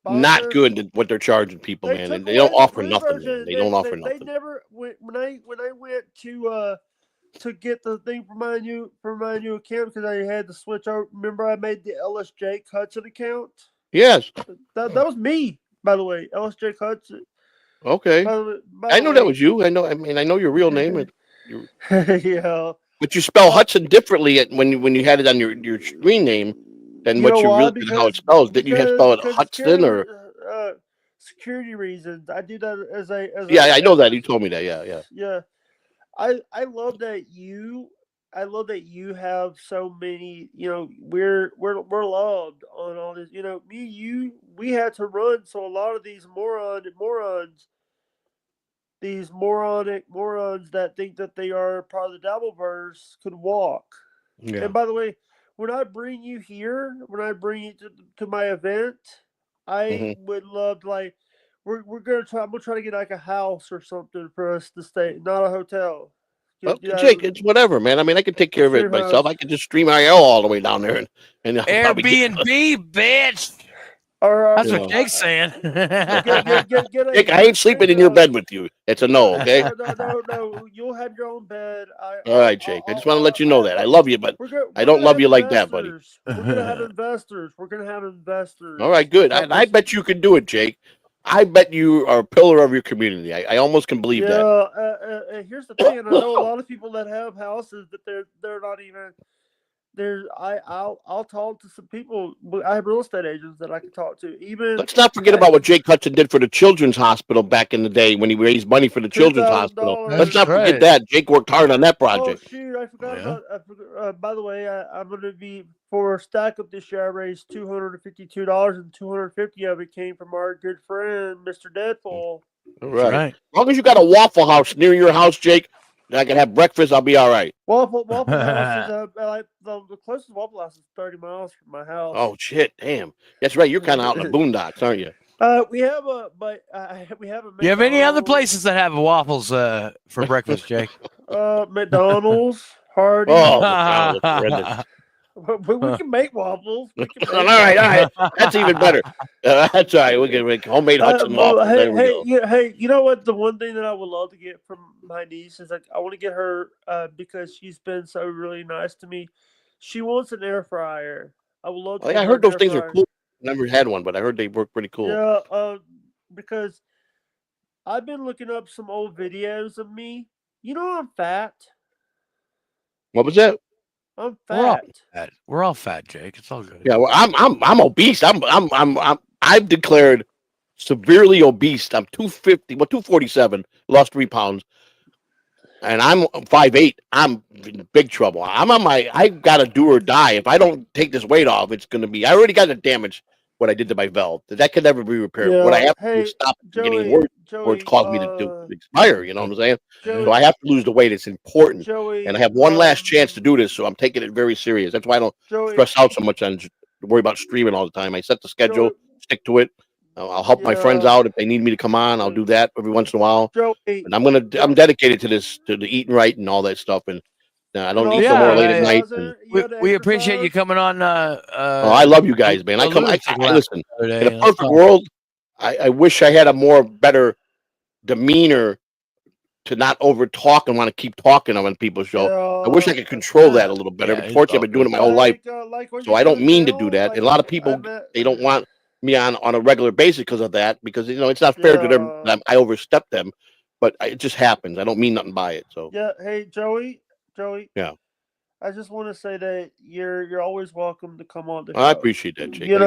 not good at what they're charging people, man. And they don't offer nothing, man. They don't offer nothing. They never when I went to get the thing for my new account, because I had to switch over. Remember, I made the Jake Hudson account. Yes, that was me. By the way, Ellis Jake Hudson. Okay. By I the know that way, was you. I know your real name. yeah. But you spell Hudson differently when you had it on your screen name than You what know you why? really how it spells. Didn't you have to spell it Because Hudson or? security reasons. I do that as Yeah, I know as that. You told me that. Yeah, yeah. yeah. I love that you. I love that you have so many. You know, we're loved on all this. You know, me, you, we had to run. So a lot of these morons, these morons that think that they are part of the Dabbleverse could walk. Yeah. And by the way, when I bring you here, when I bring you to my event, I would love to, like, we're gonna try. I'm gonna try to get like a house or something for us to stay, not a hotel. Well, Get Jake, it's whatever, man. I mean, I can take care of it stream myself. house. I can just stream IL all the way down there, and I'll probably get. Airbnb, bitch. Or That's You what know. Jake's saying. get a Jake, I ain't sleeping in your bed with you. It's a no, okay? No. You'll have your own bed. All right, Jake. I just want to let you know that I love you, but I don't love you like that, buddy. We're gonna have investors. We're gonna have investors. All right, good. I bet you can do it, Jake. I bet you are a pillar of your community. I almost can believe that. Here's the thing. And I know a lot of people that have houses that they're not even. I'll talk to some people. I have real estate agents that I can talk to. Even Let's not forget about what Jake Hudson did for the Children's Hospital back in the day when he raised money for the Children's Hospital. Let's not forget that. Jake worked hard on that project. Oh shoot! I forgot about. By the way, I'm going to be for stack up this year. I raised $252, and $250 of it came from our good friend, Mr. Deadpool. All right. As long as you got a Waffle House near your house, Jake, and I can have breakfast, I'll be all right. Waffle House is like the closest Waffle House is 30 miles from my house. Oh shit! Damn, that's right. You're kind of out in the boondocks, aren't you? We have a You have any other places that have waffles for breakfast, Jake? McDonald's, Hardee's. Oh, horrendous. We can make waffles. All right. That's even better. That's all right. We can make homemade Hudson waffles. Hey, you know what? The one thing that I would love to get from my niece is, like, I want to get her because she's been so really nice to me. She wants an air fryer. I would love to. I heard those things are cool. Never had one, but I heard they work pretty cool. Yeah, because I've been looking up some old videos of me. You know, I'm fat. What was that? I'm fat. We're all fat, Jake. It's all good. Yeah, well, I'm obese. I've declared severely obese. I'm 250, 247. Lost 3 pounds, and I'm 5'8". I'm in big trouble. I gotta do or die. If I don't take this weight off, it's gonna be. I already got the damage. What I did to my valve, that can never be repaired. Yeah, what I have to do is stop getting worse, or it's caused me to expire. You know what I'm saying? So I have to lose the weight. It's important, and I have one last chance to do this. So I'm taking it very serious. That's why I don't stress out so much on worry about streaming all the time. I set the schedule, stick to it. I'll help my friends out if they need me to come on. I'll do that every once in a while. And I'm dedicated to this, to the eating right and all that stuff. And I don't eat no more late at night. We appreciate you coming on. I love you guys, man. I listen. In a perfect world, I wish I had a better demeanor to not over talk and want to keep talking on people's show. I wish I could control that a little better. But fortunately, I've been doing it my whole life, so I don't mean to do that. And a lot of people, they don't want me on a regular basis because of that. Because it's not fair to them. I overstep them, but it just happens. I don't mean nothing by it. So yeah. Hey, Joey. Yeah. I just want to say that you're always welcome to come on the show. I appreciate that, Jake. Here's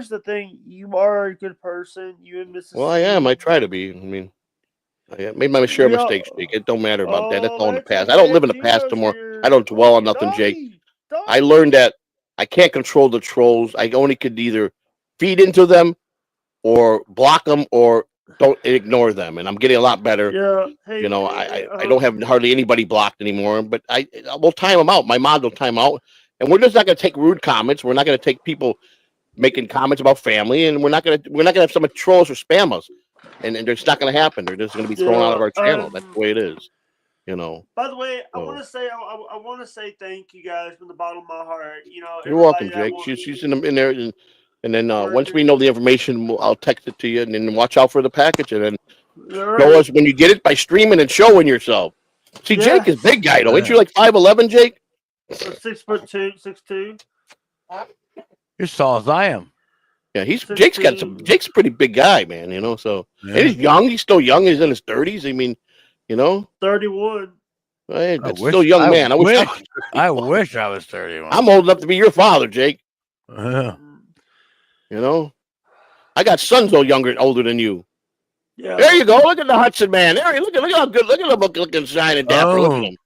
the thing. You are a good person. You and Mrs. Well, I am. I try to be. I mean, I made my share of mistakes, Jake. It don't matter about that. That's all in the past. I don't live in the past anymore. I don't dwell on nothing, Jake. I learned that I can't control the trolls. I only could either feed into them or block them or don't ignore them, and I'm getting a lot better. Yeah, hey, I don't have hardly anybody blocked anymore, but we'll time them out. My mod will time out, and we're just not going to take rude comments. We're not going to take people making comments about family, and we're not going to have some trolls or spam us, and it's not going to happen. They're just going to be thrown out of our channel. That's the way it is, By the way, I want to say thank you guys from the bottom of my heart. You're welcome, Jake. She's in there. And then once we know the information, I'll text it to you, and then watch out for the package, and then show us when you get it by streaming and showing yourself. See, Jake is big guy, though. Ain't you like 5'11", Jake? 6'2", 6'2". You're as tall as I am. Yeah, 16. Jake's a pretty big guy, man. You know, so Yeah. and he's young. He's still young. He's in his 30s. I mean, you know, 31. that's still a young man. I wish I was 31. I'm old enough to be your father, Jake. Yeah. You know, I got sons older than you. Yeah. There you go. Look at the Hudson man. There, look how good. Look at him looking shine and dapper. Look at him.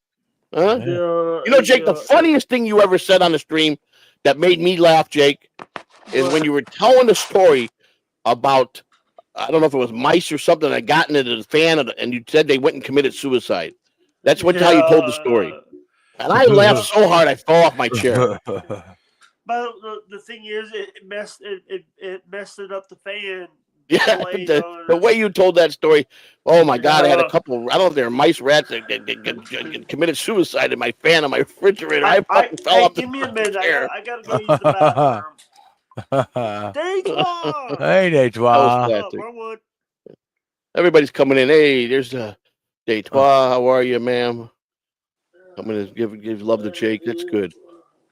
Huh? Yeah. You know, Jake, the funniest thing you ever said on the stream that made me laugh, Jake, is when you were telling the story about, I don't know if it was mice or something that got into the fan, and you said they went and committed suicide. That's how you told the story. And I laughed so hard I fell off my chair. But the thing is, it messed it up the fan. Yeah, the way you told that story. Oh my God! I had a couple. I don't know if they were mice, rats that committed suicide in my fan on my refrigerator. I fucking fell off the give me a minute. chair. I gotta go use the bathroom. Detroit. Hey, Detroit. Everybody's coming in. Hey, there's Detroit. How are you, ma'am? I'm gonna give love to Jake. That's good.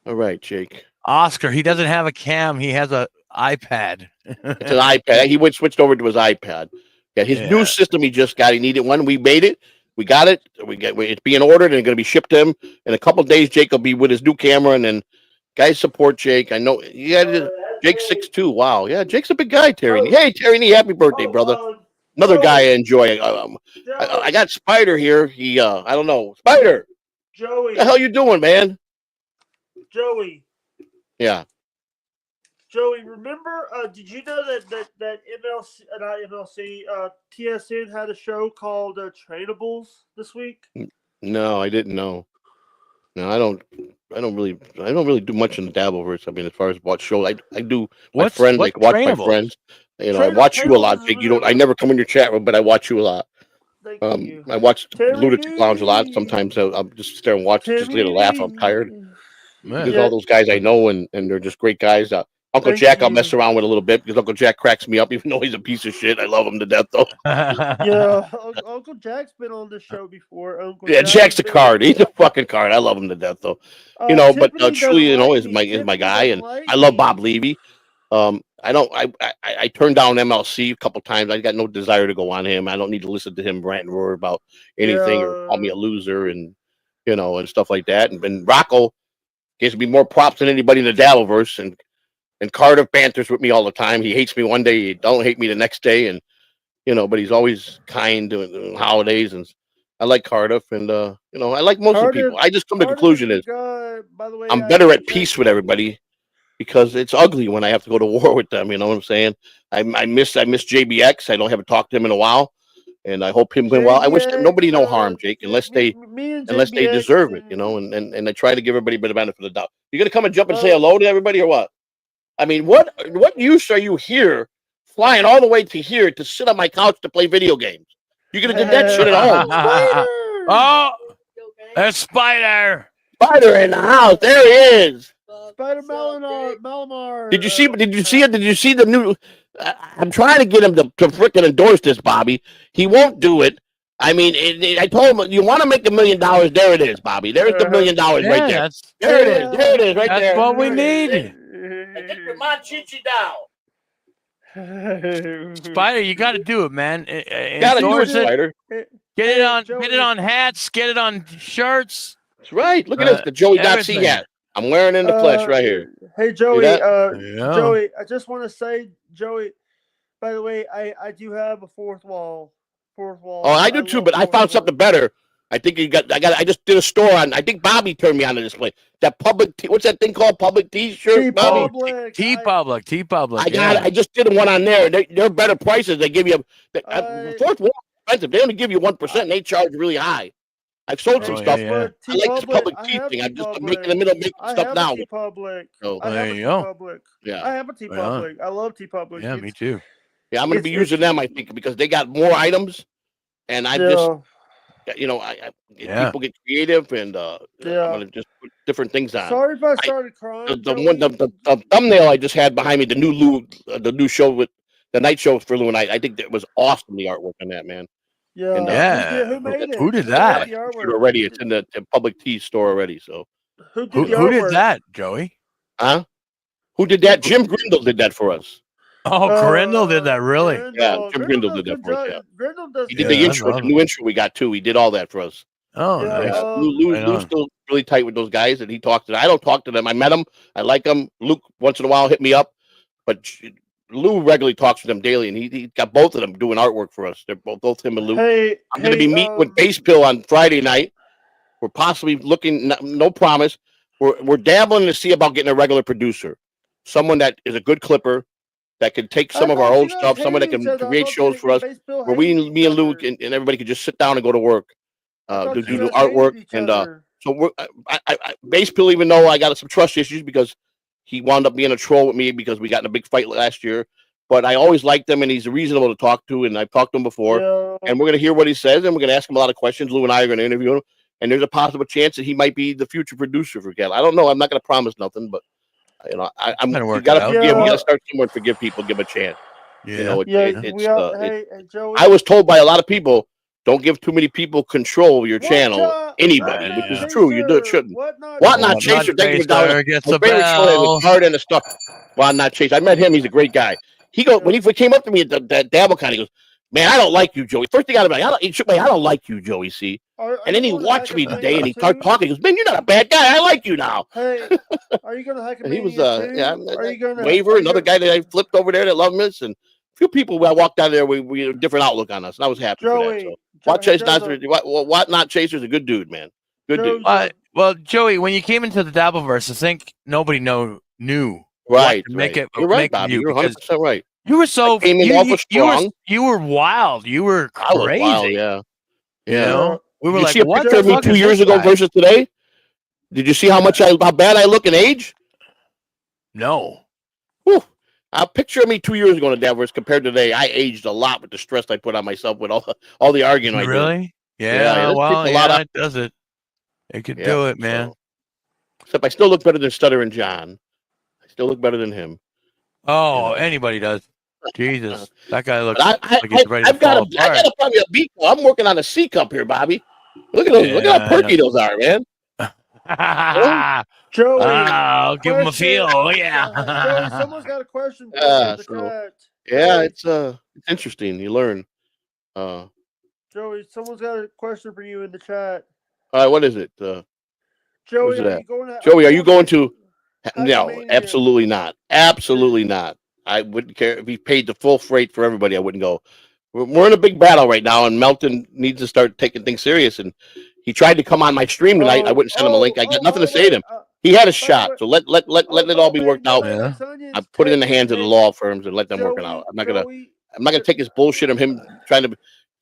All right, Jake. Oscar, he doesn't have a cam. He has an iPad. It's an iPad. He switched over to his iPad. Yeah, his new system he just got. He needed one. We made it. We got it. It's being ordered and going to be shipped to him in a couple of days. Jake will be with his new camera, and then guys support Jake. I know. Yeah, Jake 6'2". Wow. Yeah, Jake's a big guy. Terry. Hey, Terry. Happy birthday, brother. Another guy I enjoy. I got Spider here. He I don't know. Spider. Joey. What the hell you doing, man? Joey. Yeah. Joey, remember? Did you know that MLC, not MLC, TSN had a show called Trainables this week? No, I didn't know. No, I don't really do much in the Dabbleverse. I mean, as far as watch shows, I do my friends, like watch my friends. You know, I watch you a lot, Jake. You don't. I never come in your chat room, but I watch you a lot. Thank you. I watch Lunatic Lounge a lot. Sometimes I'll just sit there and watch, just to get a laugh. I'm tired. Because all those guys I know, and they're just great guys. Uncle Jack, I'll mess around with a little bit because Uncle Jack cracks me up, even though he's a piece of shit. I love him to death, though. Yeah, Uncle Jack's been on the show before. Jack's a card. He's a fucking card. I love him to death, though. You know, but truly, you know, is my guy, and I love Bob Levy. I turned down MLC a couple times. I got no desire to go on him. I don't need to listen to him rant and roar about anything or call me a loser and you know and stuff like that. And Rocco gives me more props than anybody in the Dabbleverse, and Carter banters with me all the time. He hates me one day, he don't hate me the next day, and you know, but he's always kind during holidays, and I like Cardiff, and you know, I like most of the people. I just come to the conclusion is by the way, I'm better at peace with everybody because it's ugly when I have to go to war with them. You know what I'm saying? I miss JBX. I don't have talked to him in a while, and I hope him doing well. I wish nobody no harm, Jake, unless they deserve it. You know, and I try to give everybody a bit of benefit of the doubt. You gonna come and jump and say hello to everybody or what? I mean, what use are you here, flying all the way to here to sit on my couch to play video games? You could have did that shit at home. Oh, there's Spider. Spider in the house. There he is. Spider Malamar. Did you see it? Did you see the new? I'm trying to get him to frickin' endorse this, Bobby. He won't do it. I mean, I told him, you want to make $1 million? There it is, Bobby. There's the $1 million right there. There it is. There it is, right there. That's what we need. Get your Monchichi down. Spider, you got to do it, man. Got to do it, Spider. Get it on hats. Get it on shirts. That's right. Look at this, the Joey.C hat. I'm wearing in the flesh right here. Hey, Joey. Joey, I just want to say, Joey. By the way, I do have a fourth wall. Oh, I do too, but I found something better. I think I just did a store on. I think Bobby turned me on to this place. That what's that thing callard? Public T-shirt, Bobby? T-Public. I just did one on there. They're better prices. They give you fourth wall expensive. They only give you 1%. And they charge really high. I've sold some stuff. Yeah. I like the Public T thing. I'm just making the middle making stuff now. So, there you go. Yeah, I have a T-Public. I love T-Public. Yeah, me too. Yeah, I'm going to be using them. I think because they got more items, and I just. You know, people get creative, and I'm gonna just put different things on. Sorry if I started crying. The thumbnail I just had behind me, the new show with the night show for Lou and I think that was awesome. The artwork on that, man. Yeah, and, who made it? Who did that? Already, it's in the Public T store already. So who did that, Joey? Huh? Who did that? Jim Grindle did that for us. Oh, Grindle did that, really? Yeah, Jim Grindle did that for us. Yeah, Grindle does. he did the intro, the new intro we got too. He did all that for us. Oh, Yeah, nice. Lou's still really tight with those guys, and he talks to them. I don't talk to them. I met him. I like them. Luke once in a while hit me up, but Lou regularly talks to them daily, and he got both of them doing artwork for us. They're both him and Luke. I'm going to be meeting with Base Pill on Friday night. We're possibly looking. No promise. We're dabbling to see about getting a regular producer, someone that is a good clipper, that can take some of our old stuff, someone that can create shows for us, where me and Luke and everybody could just sit down and go to work. Do artwork, and so Base Pill, even though I got some trust issues because he wound up being a troll with me because we got in a big fight last year, but I always liked him and he's reasonable to talk to, and I've talked to him before, and we're gonna hear what he says and we're gonna ask him a lot of questions. Lou and I are gonna interview him, and there's a possible chance that he might be the future producer for Gal. I don't know. I'm not gonna promise nothing, but I'm we gotta forgive. We gotta start somewhere and forgive people, give them a chance. I was told by a lot of people, don't give too many people control your channel. Anybody, which is true. You shouldn't. Whatnot Chaser gets a bell. Hard and the stuff. Whatnot Chaser. I met him. He's a great guy. He when he came up to me at that DabbleCon, he goes, "Man, I don't like you, Joey." First thing out of me, I don't like you, Joey. See, and then he watched me today and he started talking. He goes, "Man, you're not a bad guy. I like you now." Hey, are you gonna hack him? And he was Waver, another guy that I flipped over there that loved us, and a few people I walked out of there, we had a different outlook on us, and I was happy for that. So. Whatnot Chaser's a good dude, man. Good dude. Well, Joey, when you came into the Dabbleverse, I think nobody knew. Right. Make it. You're right, Bobby. You're 100% right. You were so you were wild. You were crazy. I was wild, yeah. You know? We were Did like, you see a picture of me 2 years ago versus today? Did you see how bad I look in age? No. Whew. A picture of me 2 years ago in the Dabbleverse compared to today, I aged a lot with the stress I put on myself with all the arguing I did. Really? Yeah, it does it. It could do it, man. So. Except I still look better than Stutter and John. I still look better than him. Oh, anybody does. Jesus, that guy looks like he's ready to fall apart. I got probably a B cup. I'm working on a C cup here, Bobby. Look at those. Look at how perky those are, man. Joey, I'll give him a feel. Oh, yeah. Joey, someone's got a question. It's interesting. You learn. Joey, someone's got a question for you in the chat. All right, what is it? Joey, are you going to? No, absolutely not. Absolutely not. I wouldn't care if he paid the full freight for everybody. I wouldn't go. We're in a big battle right now, and Melton needs to start taking things serious. And he tried to come on my stream tonight. I wouldn't send him a link. I got nothing to say to him. He had a shot, so let it all be worked out. Yeah. I put it in the hands of the law firms and let them work it out. I'm not gonna take his bullshit of him trying to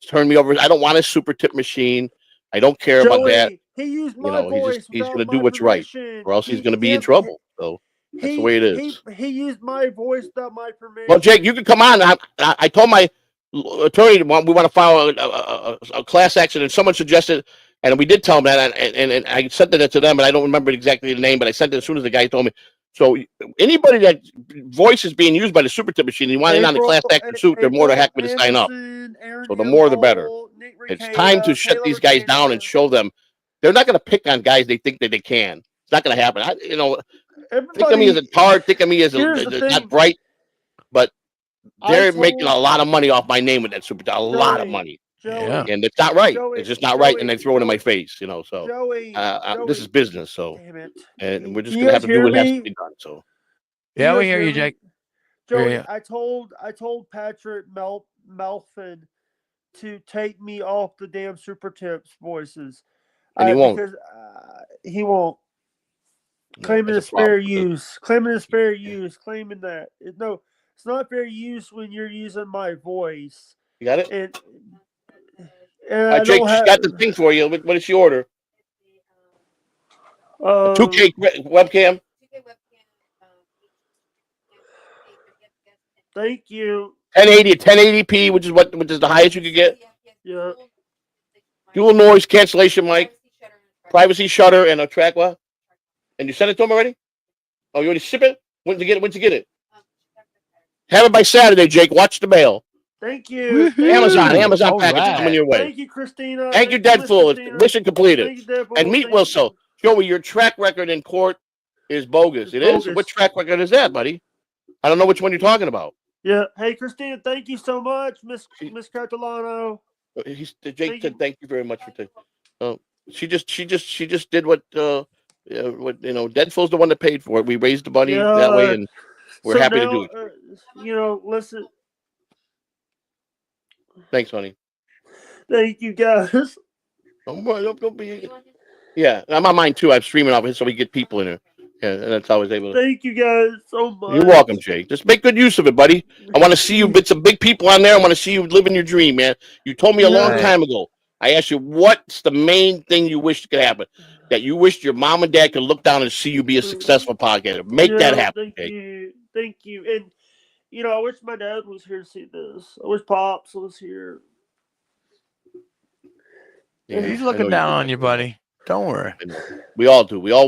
turn me over. I don't want a super tip machine. I don't care about that. He used my voice. He's gonna do what's right, or else he's gonna be in trouble. So. That's the way it is. He used my voice without my permission. Well, Jake, you can come on. I told my attorney we want to file a class action, and someone suggested, and we did tell him that, and I sent it to them, and I don't remember exactly the name, but I sent it as soon as the guy told me. So anybody that voice is being used by the super tip machine, and you want in on the class action suit, they're more than happy to sign up. So the more, the better. It's time to shut these guys down and show them they're not going to pick on guys they think that they can. It's not going to happen. Think of me as a tard, think of me as not bright, but they're making a lot of money off my name with that super. A lot of money, and it's not right. It's just not right, and they throw it in my face, So this is business, so and we're just gonna have to do what has to be done. So yeah, we hear you, Jake. Joey, I told Patrick Melfin to take me off the damn super tips voices, and he won't. Because he won't. Claiming it's fair use. Claiming it's fair use. Claiming that. No, it's not fair use when you're using my voice. You got it? And Jake just got the thing for you. What did she order? 2K webcam. Thank you. 1080p, which is the highest you could get. Yeah. Dual noise cancellation mic, privacy shutter, and a track what? And you sent it to him already? Oh, you already ship it? When'd you get it? Have it by Saturday, Jake. Watch the mail. Thank you. Amazon package coming your way. Thank you, Christina. Thank you, Deadpool. Mission completed. And meet Wilson. Joey, your track record in court is bogus. It is? What track record is that, buddy? I don't know which one you're talking about. Yeah. Hey, Christina, thank you so much, Miss Catalano. Jake said thank you very much for she just did what Deadpool's the one that paid for it. We raised the money that way, Yeah. and we're So happy to now, do it. listen. Thanks, honey. Thank you, guys. Don't be. Yeah, I'm on mine too. I'm streaming off it so we get people in there. Yeah, and that's how I was able to. Thank you guys so much. You're welcome, Jay. Just make good use of it, buddy. I want to see you with some big people on there. I want to see you living your dream, man. You told me a long time ago. I asked you, what's the main thing you wish could happen? That you wished your mom and dad could look down and see you be a successful podcaster. Make that happen, Jay. Thank you. And, I wish my dad was here to see this. I wish Pops was here. Yeah, he's looking down on you, buddy. Don't worry. We all do. We all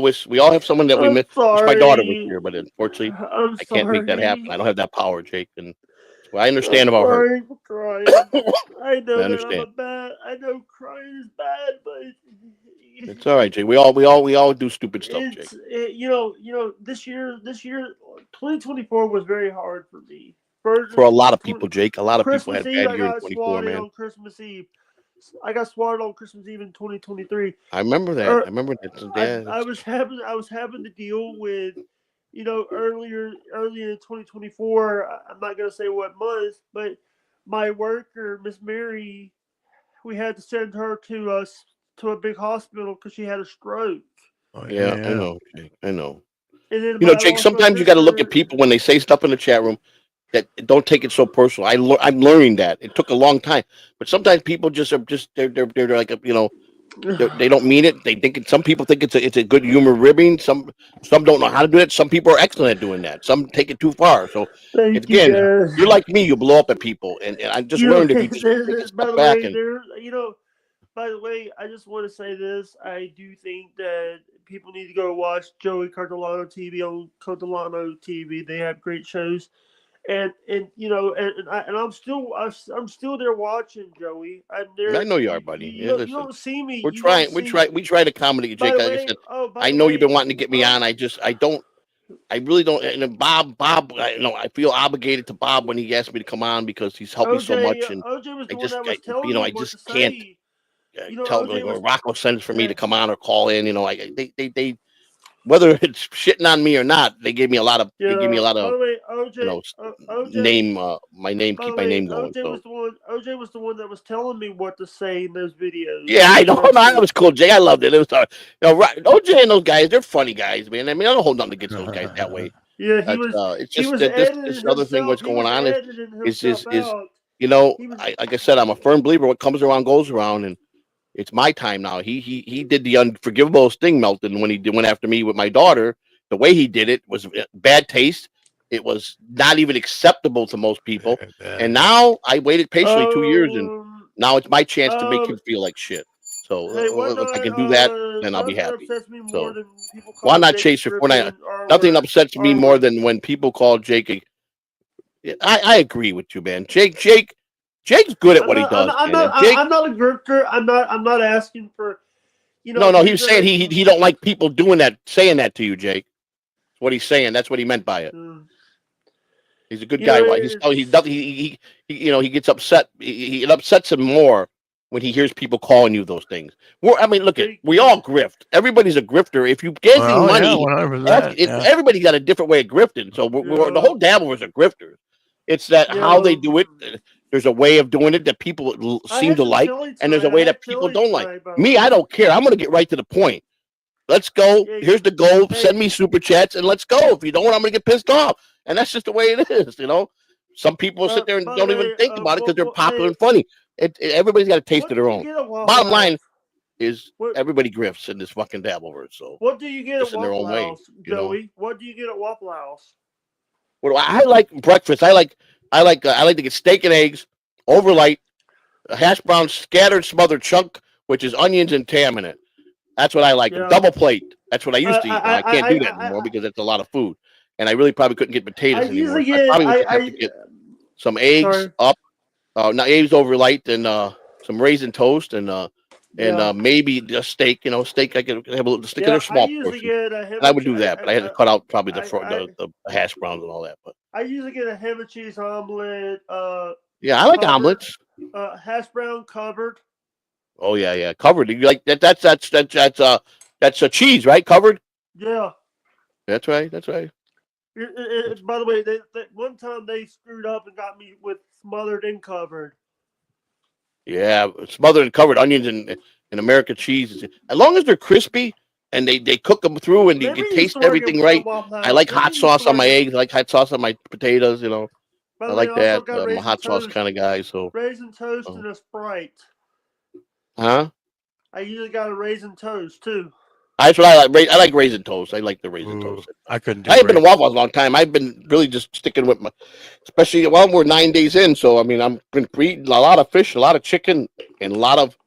have someone that we miss. My daughter was here, but unfortunately, I can't make that happen. I don't have that power, Jake. And I understand about her. I know I understand. I know crying is bad, but it's all right, Jake. We all do stupid stuff, Jake. This year, 2024 was very hard for me. For a lot of people, Jake. A lot of people had a bad year in 24, man. On Christmas Eve. I got swatted on Christmas Eve in 2023. I remember that. I remember that. I was having to deal with, early in 2024. I'm not gonna say what month, but my worker, Miss Mary, we had to send her to a big hospital because she had a stroke. Oh, yeah, I know, Jake. I know. And then Jake. Sometimes you got to look at people when they say stuff in the chat room. That don't take it so personal. I'm learning that. It took a long time, but sometimes people they're like they don't mean it. They think some people think it's a good humor ribbing. Some don't know how to do it. Some people are excellent at doing that. Some take it too far. So you're like me. You blow up at people, and I just learned if you just take a step back By the way, I just want to say this. I do think that people need to go watch Joey Cartolano TV on Cartolano TV. They have great shows. And I'm still there watching, Joey. I know you are, buddy. You don't see me. We try to accommodate, Jake. Like I said, I know you've been wanting to get me on. I really don't. And Bob, I feel obligated to Bob when he asked me to come on because he's helped me so much. And I just can't tell him Rocco sends for me to come on or call in. They whether it's shitting on me or not, they gave me a lot of. They gave me a lot of. My name keep my name going. OJ was the one that was telling me what to say in those videos. Yeah, I know. That was cool, Jay. I loved it. It was OJ and those guys. They're funny guys, man. I mean, I don't hold nothing against those guys that way. Yeah, it's just that this other thing. What's going on is like I said, I'm a firm believer. What comes around goes around, and it's my time now. He did the unforgivable thing, Melton, when he went after me with my daughter. The way he did it was bad taste. It was not even acceptable to most people. And now I waited patiently 2 years, and now it's my chance to make him feel like shit. So if I can do that, then I'll be happy. So why not chase your 49? Nothing upsets me more than when people call Jake. I agree with you, man. Jake's good at what he does. I'm not a grifter. I'm not asking for. No. He was saying he don't like people doing that, saying that to you, Jake. That's what he's saying. That's what he meant by it. He's a good guy. He gets upset. It upsets him more when he hears people calling you those things. We all grift. Everybody's a grifter. If you get money, everybody got a different way of grifting. So the whole dabble is a grifter. It's that how they do it. There's a way of doing it that people seem to like, and there's a way that people don't like. Me, I don't care. I'm going to get right to the point. Let's go. Here's the goal. Send me super chats and let's go. If you don't, I'm going to get pissed off. And that's just the way it is, Some people sit there and don't even think about it because they're popular and funny. Everybody's got a taste of their own. Bottom line is everybody grifts in this fucking dabbleverse. So what do you get at Waffle House, Joey? What do you get at Waffle House? I like breakfast. I like to get steak and eggs, overlight, a hash brown scattered smothered chunk, which is onions and ham in it. That's what I like. Yeah. Double plate. That's what I used to eat. I can't do that anymore because that's a lot of food. And I really probably couldn't get potatoes anymore. I probably would have to get some eggs not eggs overlight and some raisin toast and maybe just steak. Steak I could have a little stick in a small portion. I would do that, but I had to cut out probably the hash browns and all that. But I usually get a ham and cheese omelet. Yeah, I like Covered. omelets. Hash brown covered. Oh yeah, covered. You like that? That's a cheese, right? Covered. Yeah. That's right. That's right. By the way, they, one time they screwed up and got me with smothered and covered. Yeah, smothered and covered onions and American cheese. As long as they're crispy and they cook them through and you Maybe can you taste used to work everything at right. Waffle House. I like Maybe hot you sauce used to on my work at- eggs. I like hot sauce on my potatoes. You know, By I the way, like I also that. got I'm a raisin hot sauce toast, kind of guy. So, raisin toast so. and a Sprite. Huh? I usually got a raisin toast too. That's what I like. I like raisin toast. I like the raisin toast. I couldn't do I haven't been to raisin. Waffle House a long time. I've been really just sticking with my, especially while we're 9 days in. So I mean, I'm been eating a lot of fish, a lot of chicken, and a lot of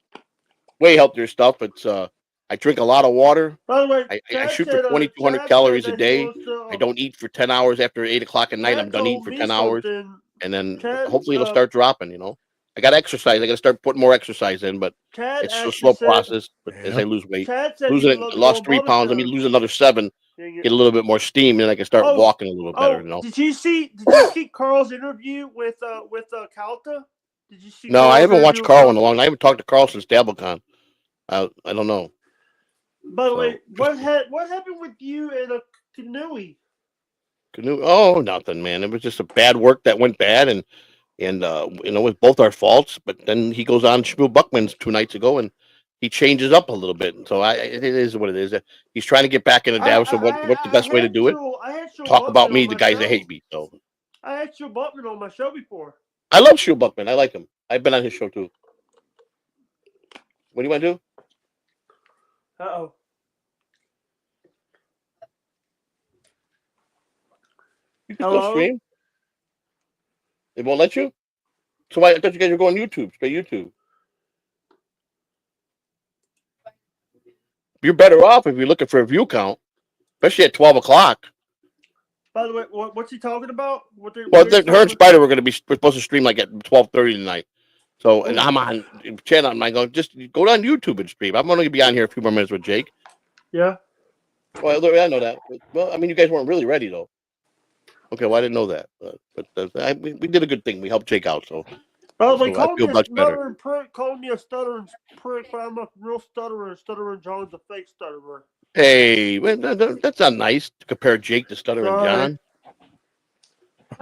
way healthier stuff. It's I drink a lot of water. By the way, I Chad shoot said, for 2,200 Chad calories said a that he day. wants to, I don't eat for 10 hours after 8 o'clock at night. Chad I'm done eating told for me 10 hours, something. and then Chad, hopefully it'll start dropping. You know, I got to exercise. I got to start putting more exercise in, but Chad it's a actually slow said, process. But as Yeah. I lose weight, Chad said losing he it, would love to lost go 3 on pounds. Let me Butter lose another 7. Dang it. Get a little bit more steam, and I can start Oh, walking a little better. You know. Did you see Carl's interview with Calta? Did you see? No, Carl's I haven't watched interview with Carl in a long. I haven't talked to Carl since DabbleCon. I don't know. By the So, way, what happened with you and Canoe? Canoe. Oh, nothing, man. It was just a bad work that went bad, and you know, it was both our faults. But then he goes on Shmuel Buckman's 2 nights ago, and he changes up a little bit. And so it is what it is. He's trying to get back into Dallas. So what's the best way to do it? I had Shmuel Talk about Buckman me, on the my guys that show. hate me. So I had Shmuel Buckman on my show before. I love Shmuel Buckman. I like him. I've been on his show too. What do you want to do? Uh-oh. You can still stream. It won't let you? So why? I thought you guys were going YouTube, straight YouTube. You're better off if you're looking for a view count, especially at 12 o'clock. By the way, what's he talking about? Her and Spider we're supposed to stream like at 12:30 tonight. So, and I'm on channel. I'm going, just go on YouTube and stream. I'm going to be on here a few more minutes with Jake. Yeah. Well, I know that. Well, I mean, you guys weren't really ready though. Okay, well, I didn't know that, but we did a good thing. We helped Jake out, so. By the way, I feel much better. Call me a stuttering prick, but I'm a real stutterer. Stuttering John's a fake stutterer. Hey, that's not nice to compare Jake to Stuttering John.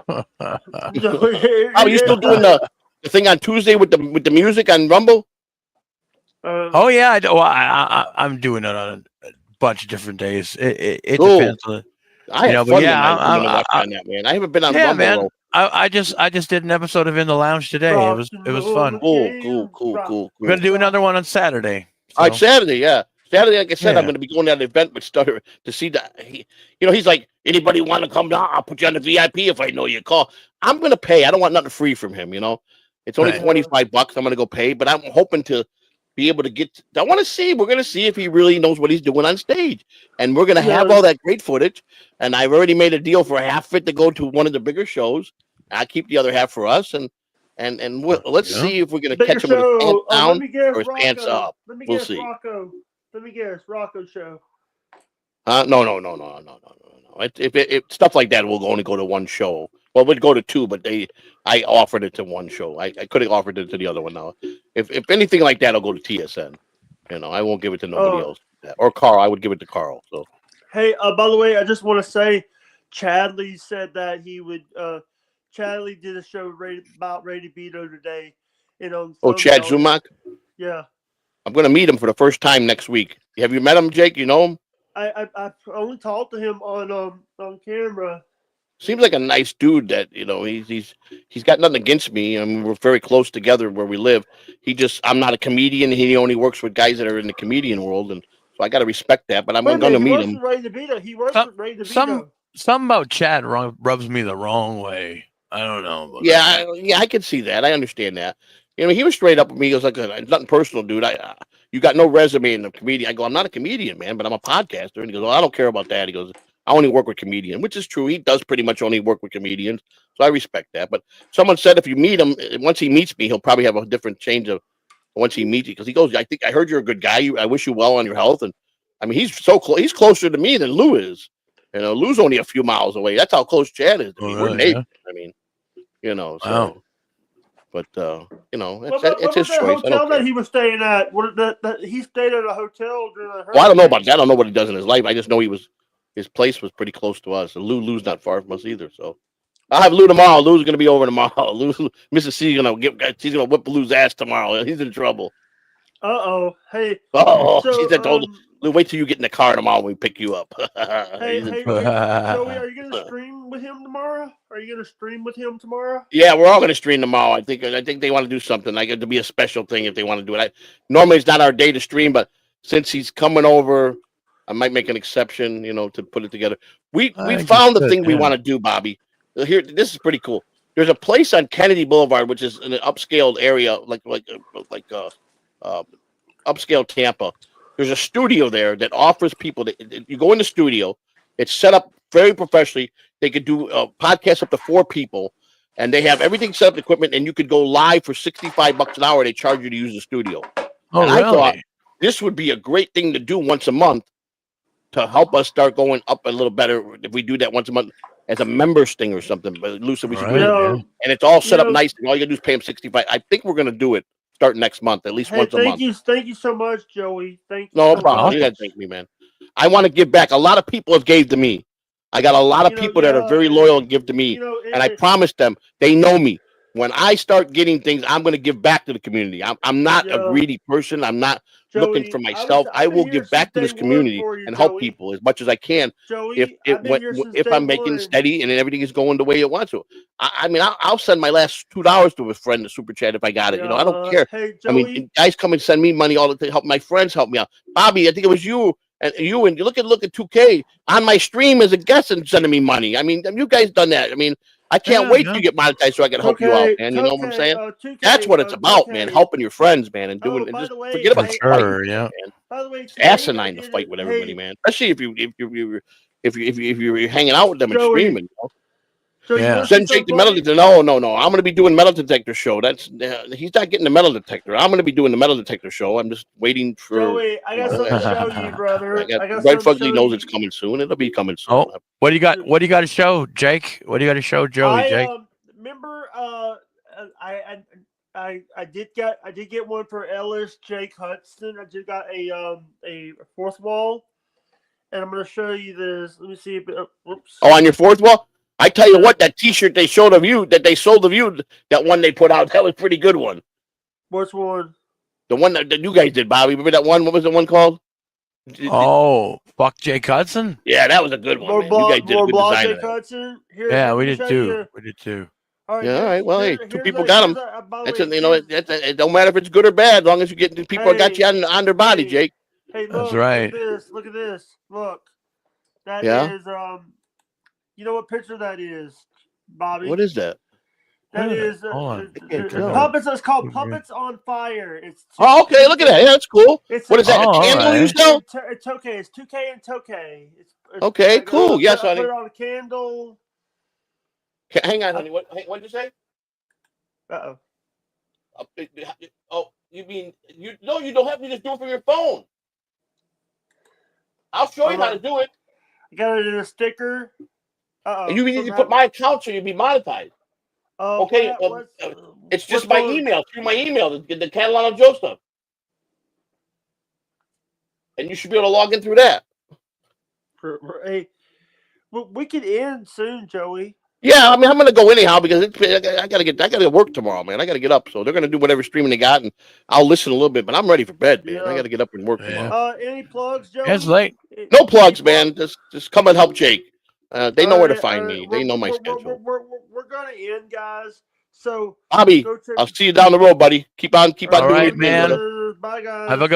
Oh, you still doing the thing on Tuesday with the music on Rumble? Oh yeah, I'm doing it on a bunch of different days. It Cool. depends on. I had fun tonight on that, man. I haven't been on Rumble. Man. I just did an episode of In the Lounge today. It was fun. Cool. We're gonna do another one on Saturday. So. All right, Saturday, yeah. Saturday, like I said, I'm going to be going to that event with Stutter to see that. He's like, anybody want to come down? I'll put you on the VIP if I know you call. I'm going to pay. I don't want nothing free from him. It's only $25. I'm going to go pay, but I'm hoping to be able to get. I want to see. We're going to see if he really knows what he's doing on stage, and we're going to have all that great footage. And I've already made a deal for half of it to go to one of the bigger shows. I keep the other half for us, and let's see if we're going to catch him with his pants down or his pants up. We'll see. Let me guess, Rocco show. No. If stuff like that will only go to one show. Well, we'd go to 2, but I offered it to one show. I could have offered it to the other one now. If anything like that, I'll go to TSN. I won't give it to nobody else. Or Carl, I would give it to Carl. So. Hey, by the way, I just want to say, Chadley said that he would. Chadley did a show about Ray DeVito today. Chad Zumak? Yeah. I'm going to meet him for the first time next week. Have you met him, Jake? You know him? I only talked to him on camera. Seems like a nice dude. That he's got nothing against me. I mean, we're very close together where we live. I'm not a comedian. He only works with guys that are in the comedian world, and so I got to respect that. But I'm going to meet him. Ray DeVito. He works with Ray DeVito. Something about Chad rubs me the wrong way. I don't know. I can see that. I understand that. He was straight up with me. He goes like, nothing personal, dude. You got no resume in the comedian. I go, I'm not a comedian, man, but I'm a podcaster. And he goes, well, I don't care about that. He goes, I only work with comedians, which is true. He does pretty much only work with comedians. So I respect that. But someone said if you meet him, once he meets me, he'll probably have a different change of once he meets you. Because he goes, I think I heard you're a good guy. I wish you well on your health. And I mean, he's so close. He's closer to me than Lou is. You know, Lou's only a few miles away. That's how close Chad is to me. Oh, We're really? neighbors. I mean, you know. So, Wow. but you know, What it's his about that choice. I hotel don't that care. he was staying at? He stayed at a hotel during the Well, I don't know about hurricane. that. I don't know what he does in his life. I just know his place was pretty close to us. And Lou's not far from us either. So I'll have Lou tomorrow. Lou's gonna be over tomorrow. Mrs. C she's gonna whip Lou's ass tomorrow. He's in trouble. Hey. Oh, So, she said, "Told Lou, wait till you get in the car tomorrow when we pick you up." hey, He's in hey, trouble. Joey, are you gonna stream with him tomorrow? Yeah, we're all gonna stream tomorrow. I think they want to do something. I get to be a special thing if they want to do it. Normally it's not our day to stream, but since he's coming over, I might make an exception, you know, to put it together. We found the thing we want to do, Bobby. Here, this is pretty cool. There's a place on Kennedy Boulevard, which is in an upscale area, like upscale Tampa. There's a studio there that offers people that you go in the studio. It's set up very professionally. They could do podcasts up to 4 people, and they have everything set up, equipment, and you could go live for $65 an hour. They charge you to use the studio. Oh, and really? I thought this would be a great thing to do once a month to help us start going up a little better if we do that once a month as a members thing or something. But Lou said we should do it. And it's all set up nice. And all you gotta do is pay them $65. I think we're gonna do it starting next month, at least once a month. Thank you so much, Joey. Thank you. No problem. You gotta thank me, man. I want to give back. A lot of people have gave to me. I got a lot of people that are very loyal and give to me. And I promised them, they know me. When I start getting things, I'm going to give back to the community. I'm not a greedy person. I'm not looking for myself. I will give back to this community and help people as much as I can. If I'm making steady and everything is going the way it wants to. I mean, I'll send my last $2 to a friend to super chat if I got it. You know, I don't care. I mean, guys come and send me money all the time. Help my friends help me out. Bobby, I think it was you. And you look at 2K on my stream as a guest and sending me money. I mean, you guys done that. I mean, I can't wait to get monetized so I can help you out, man. You know what I'm saying? 2K, that's what it's about, man. Helping your friends, man, and doing and just forget about the fight, man. By the way, it's asinine to fight with everybody, man. Especially if you're hanging out with them and streaming. You know? Send Jake the metal detector. No. I'm going to be doing metal detector show. That's he's not getting the metal detector. I'm going to be doing the metal detector show. I'm just waiting for. Joey, I got something to show you, brother. Red Fugly knows it's coming soon. It'll be coming soon. Oh, what do you got? What do you got to show, Jake? What do you got to show, Joey? Jake? Remember, I did get one for Ellis, Jake Hudson. I just got a fourth wall, and I'm going to show you this. Let me see. Whoops. Oh, on your fourth wall. I tell you what, that T-shirt they sold of you, that one they put out, that was a pretty good one. Which one? The one that you guys did, Bobby. Remember that one? What was the one called? Fuck Jake Hudson. Yeah, that was a good one. You guys did a good design Jake Hudson. Yeah, we did too. We did too. All right, yeah, all right. Well, hey, 2 people got them. It don't matter if it's good or bad, as long as you get people got you on their body, Jake. Hey, look, that's right. Look at this. Look, that is You know what picture that is, Bobby? What is that? That is puppets. It's called Puppets on Fire. Okay. Look at that. Yeah, that's cool. What is that? A candle you sell? It's okay. It's 2K and Tokay. Okay, cool. Yes, honey. Put it on a candle. Hang on, honey. What did you say? Oh, you mean you? No, you don't have to just do it from your phone. I'll show you how to do it. You got it in a sticker. You need to put my account so you'll be monetized. Okay, it's just my email, through my email, the Catalano Joe stuff. And you should be able to log in through that. Hey, we could end soon, Joey. Yeah, I mean, I'm going to go anyhow because I got to work tomorrow, man. I got to get up. So they're going to do whatever streaming they got, and I'll listen a little bit, but I'm ready for bed, man. I got to get up and work tomorrow. Any plugs, Joey? It's late. No plugs, man. Just come and help Jake. They know where to find me. They know my schedule. We're going to end, guys. So, Bobby, I'll see you down the road, buddy. Keep on doing right, your thing, man. Bye, guys. Have a good